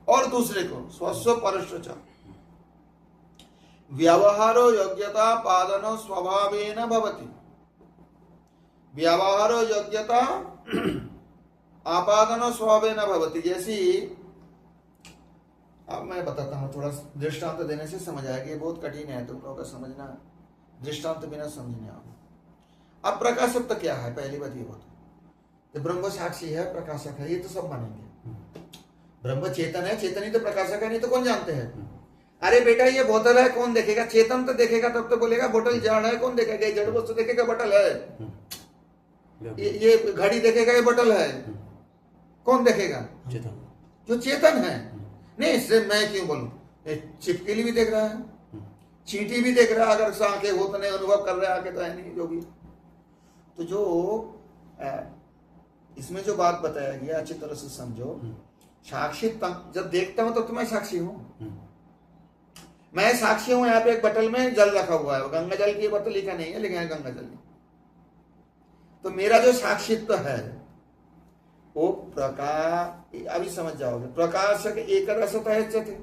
और दूसरे को, स्वस्य परस्य च, व्यवहारो योग्यता पादनो स्वभावेन भवति। व्यवहारो योग्यता आपादनो स्वभावेन भवति। जैसी, अब मैं बताता हूं, थोड़ा दृष्टांत देने से समझ आएगा। ये बहुत कठिन है, तुम लोगों का समझना, दृष्टांत बिना समझने आओ। अब प्रकाशत्व क्या है? पहली बात ये बताओ। तो ब्रह्म साक्षी है, प्रकाशक है, ये तो सब मानेंगे। ब्रह्म चेतन है, चेतन ही तो प्रकाशक है, नहीं तो कौन जानते हैं? अरे बेटा ये बोतल है, कौन देखेगा? चेतन तो देखेगा, तब तो बोलेगा बोतल जड़ है, कौन देखेगा? ये जड़ वस्तु देखेगा, बोतल है। ये घड़ी देखेगा, ये बोतल है, कौन देखेगा? जो चेतन है। नहीं, इससे मैं क्यों बोलूं? चिपकली भी देख रहा है, चींटी भी देख रहा है, अगर आंखें हो तो नहीं, अनुभव कर रहा है, आंखें तो है नहीं, जो भी। तो जो इसमें जो बात बताया गया अच्छी तरह से समझो। साक्षी जब देखता हूं तो मैं साक्षी हूं। मैं साक्षी हूं। यहाँ पे एक बोतल में जल रखा हुआ है, गंगा जल की बोतल लिखा नहीं है, लेकिन है गंगा जल। तो मेरा जो साक्षित्व है वो प्रकाश, अभी समझ जाओगे। प्रकाशक एक रसतयोच्यते,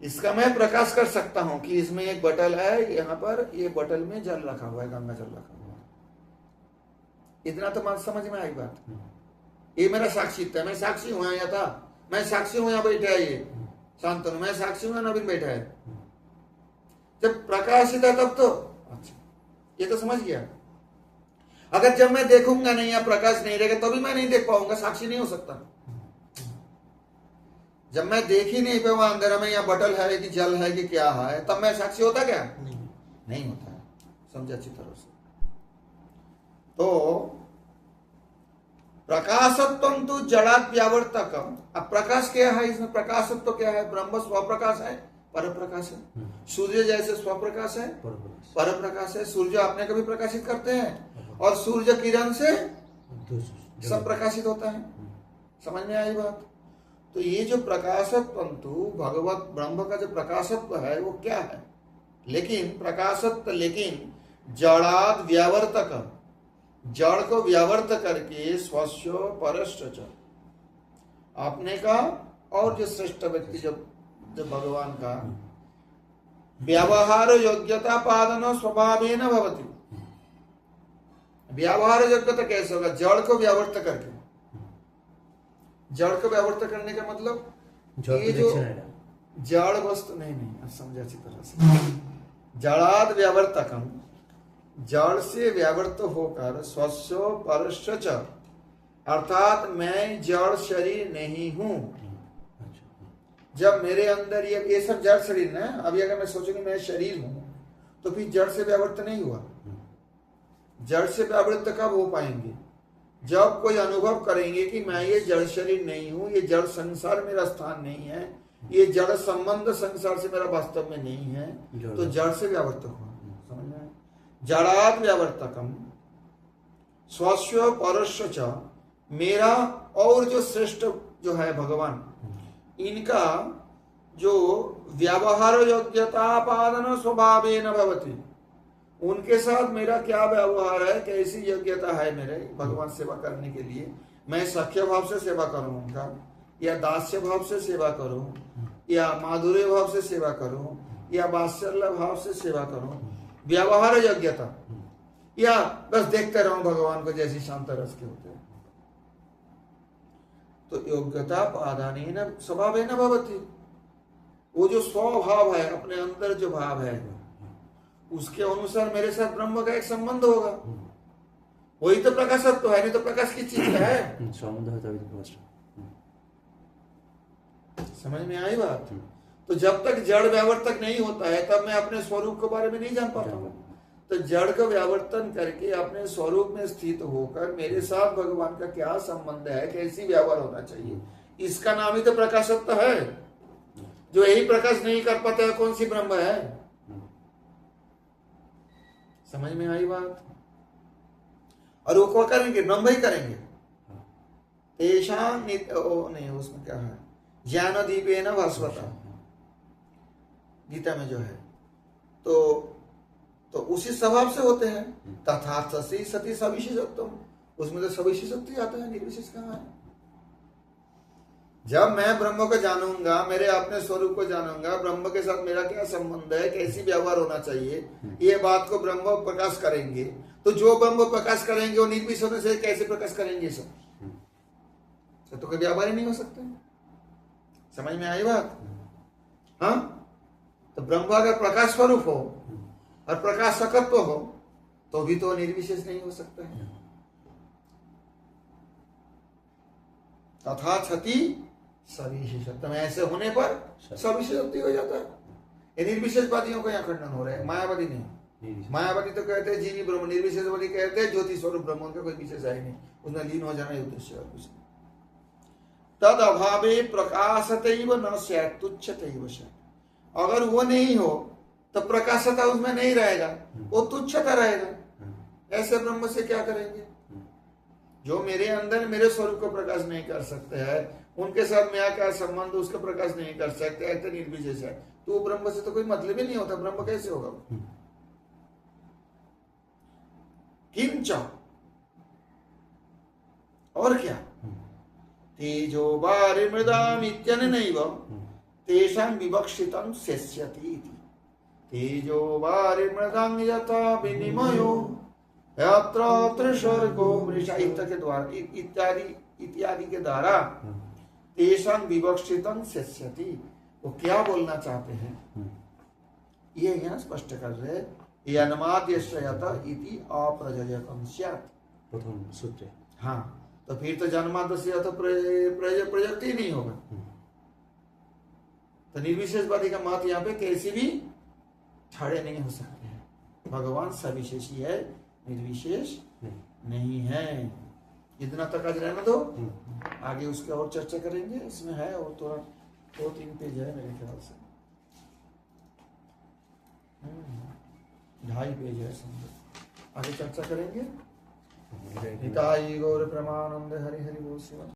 इसका मैं प्रकाश कर सकता हूं कि इसमें एक बोतल है, यहाँ पर ये बोतल में जल रखा हुआ है, गंगा जल रखा हुआ है। इतना तो समझ में आई बात। ये मेरा साक्षित्व है, मैं साक्षी हूं। यहाँ था, मैं साक्षी हूं, यहाँ बैठा है ये शांतनु, मैं साक्षी हूं, नवीन बैठा है। जब प्रकाशित है तब तो अच्छा, ये तो समझ गया। अगर जब मैं देखूंगा नहीं, या प्रकाश नहीं रहेगा, तो भी मैं नहीं देख पाऊंगा, साक्षी नहीं हो सकता। जब मैं देख ही नहीं पाऊंगा अंधेरा में, या बोतल है कि जल है कि क्या है, तब मैं साक्षी होता क्या? नहीं होता है। समझा अच्छी तरह से। तो प्रकाशत्वं तो जड़ात व्यावर्तकम। अब प्रकाश क्या है इसमें? प्रकाशत्व क्या है? ब्रह्म स्वप्रकाश है, पर प्रकाश है। सूर्य जैसे स्वप्रकाश है, पर प्रकाश है। सूर्य अपने को भी प्रकाशित करते हैं, और सूर्य किरण से सब प्रकाशित होता है। समझ में आई बात? तो ये जो प्रकाशत्व, भगवत ब्रह्म का जो प्रकाशत्व है वो क्या है? लेकिन प्रकाशत्व, लेकिन जड़ाद व्यावर्तक, जड़ को व्यावर्त करके, स्वस्य परश्च, अपने का और जो श्रेष्ठ व्यक्ति जो भगवान का, व्यवहार योग्यता पादन स्वभावेन भवति। व्यवहार योग्यता कैसे होगा? जड़ को व्यावर्त करके। जड़ को व्यावर्त करने का मतलब ये जो जड़ वस्तु, नहीं समझा अच्छी तरह से। जड़ाद व्यावर्तकम, जड़ से व्यावर्त होकर, स्वस्य परश्च, अर्थात मैं जड़ शरीर नहीं हूं। जब मेरे अंदर ये सब जड़ शरीर है, अभी अगर मैं सोचूंगी मैं शरीर हूं, तो फिर जड़ से व्यावर्त नहीं हुआ। जड़ से व्यावृत्त कब हो पाएंगे? जब कोई अनुभव करेंगे कि मैं ये जड़ शरीर नहीं हूं, ये जड़ संसार मेरा स्थान नहीं है, ये जड़ संबंध संसार से मेरा वास्तव में नहीं है, तो जड़ से व्यावृत्त हुआ। समझ में? जड़ाद व्यावर्तकम स्वस्य परस्य च, मेरा और जो श्रेष्ठ जो है भगवान, इनका जो व्यवहार योग्यता पादन स्वभावेन भवति, उनके साथ मेरा क्या व्यवहार है, कैसी योग्यता है मेरे भगवान सेवा करने के लिए। मैं सख्य भाव से सेवा करूं उनका, या दास्य भाव से सेवा करूं, या माधुर्य भाव से सेवा करूं, या वात्सल्य भाव से सेवा करूं, व्यवहार योग्यता, या बस देखते रहूं भगवान को जैसी शांत रस के होते हैं। तो योग्यता पादानेन स्वभावेन भवति, वो जो स्वभाव है, अपने अंदर जो भाव है, उसके अनुसार मेरे साथ ब्रह्म का एक संबंध होगा। वही तो प्रकाशत्व है, नहीं तो प्रकाश की चीज है। संबंध है तभी तो प्रकाश। समझ में आई बात? तो जब तक जड़ व्यावर्तक नहीं होता है तब मैं अपने स्वरूप के बारे में नहीं जान पाता हूँ। तो जड़ का व्यावर्तन करके अपने स्वरूप में स्थित होकर मेरे साथ भगवान का क्या संबंध है, कैसी व्यवहार होना चाहिए, इसका नाम ही तो प्रकाशत्व है। जो यही प्रकाश नहीं कर पाता है, कौन सी ब्रह्म है? समझ में आई बात? और वो क्या करेंगे? ब्रह्म ही करेंगे। नहीं, उसमें क्या है, ज्ञान दीपेन भास्वता, गीता में जो है, तो उसी स्वभाव से होते हैं। तथार्थ सती सविशेषत्वम, उसमें तो सविशेषत्व आता है, निर्विशेष कहाँ है? जब मैं ब्रह्म को जानूंगा, मेरे अपने स्वरूप को जानूंगा, ब्रह्म के साथ मेरा क्या संबंध है, कैसी व्यवहार होना चाहिए, ये बात को ब्रह्म प्रकाश करेंगे। तो जो ब्रह्म प्रकाश करेंगे वो निर्विशेष होने से कैसे प्रकाश करेंगे? सब तो कोई व्यापार ही नहीं हो सकता। समझ में आई बात? हाँ, तो ब्रह्म अगर प्रकाश स्वरूप हो और प्रकाशकत्व हो तो भी तो निर्विशेष नहीं हो सकता है। तथा छति सविशेषत्व, ऐसे होने पर सविशेषत्व हो जाता है। ये निर्विशेषवादियों को यहाँ खंडन हो रहा है, मायावादी नहीं। मायावादी तो कहते हैं जीवी ब्रह्म, निर्विशेषवादी कहते हैं ज्योति स्वरूप ब्रह्म, उनका कोई विशेष है नहीं, उसमें लीन हो जाना ही उद्देश्य है कुछ नहीं। तद अभावे प्रकाशतैव न स्यात् तुच्छतैव स्यात्, अगर वो नहीं हो तो प्रकाशता उसमें नहीं रहेगा, वो तुच्छता रहेगा। ऐसे ब्रह्म से क्या करेंगे? जो मेरे अंदर मेरे स्वरूप को प्रकाश नहीं कर सकते हैं, उनके साथ मेरा क्या संबंध, उसका प्रकाश नहीं कर सकते, ऐसे निर्विशेष है, तो ब्रह्म से तो कोई मतलब ही नहीं होता। ब्रह्म कैसे होगा? किंच, और क्या, तेजो वारि मृदाम इत्यनेनैव तेषां विवक्षितं शेष्यति इति। तेजो वारि मृदां यथा विनिमयो यत्र त्रिसर्गो मृषा के द्वारा इत्यादि के द्वारा तेषां विवक्षितं शेष्यति, वो क्या बोलना चाहते हैं ये यहाँ स्पष्ट कर रहे। यन्माद्यश्रयत इति अप्रजयकं स्यात्, प्रथम सूत्र। हाँ, तो फिर तो जन्माद्य तो प्रयुक्त ही नहीं होगा। तो निर्विशेषवादी का मत यहाँ पे कैसी भी खड़े नहीं हो सकते हैं। भगवान सविशेषी है, निर्विशेष नहीं है। इतना तक आज रहना दो, आगे उसके और चर्चा करेंगे। इसमें है और थोड़ा 2-3 पेज है मेरे ख्याल से, 2.5 पेज है, समझो आगे चर्चा करेंगे। निताई गौर प्रमानंद हरि हरि बोल शिव।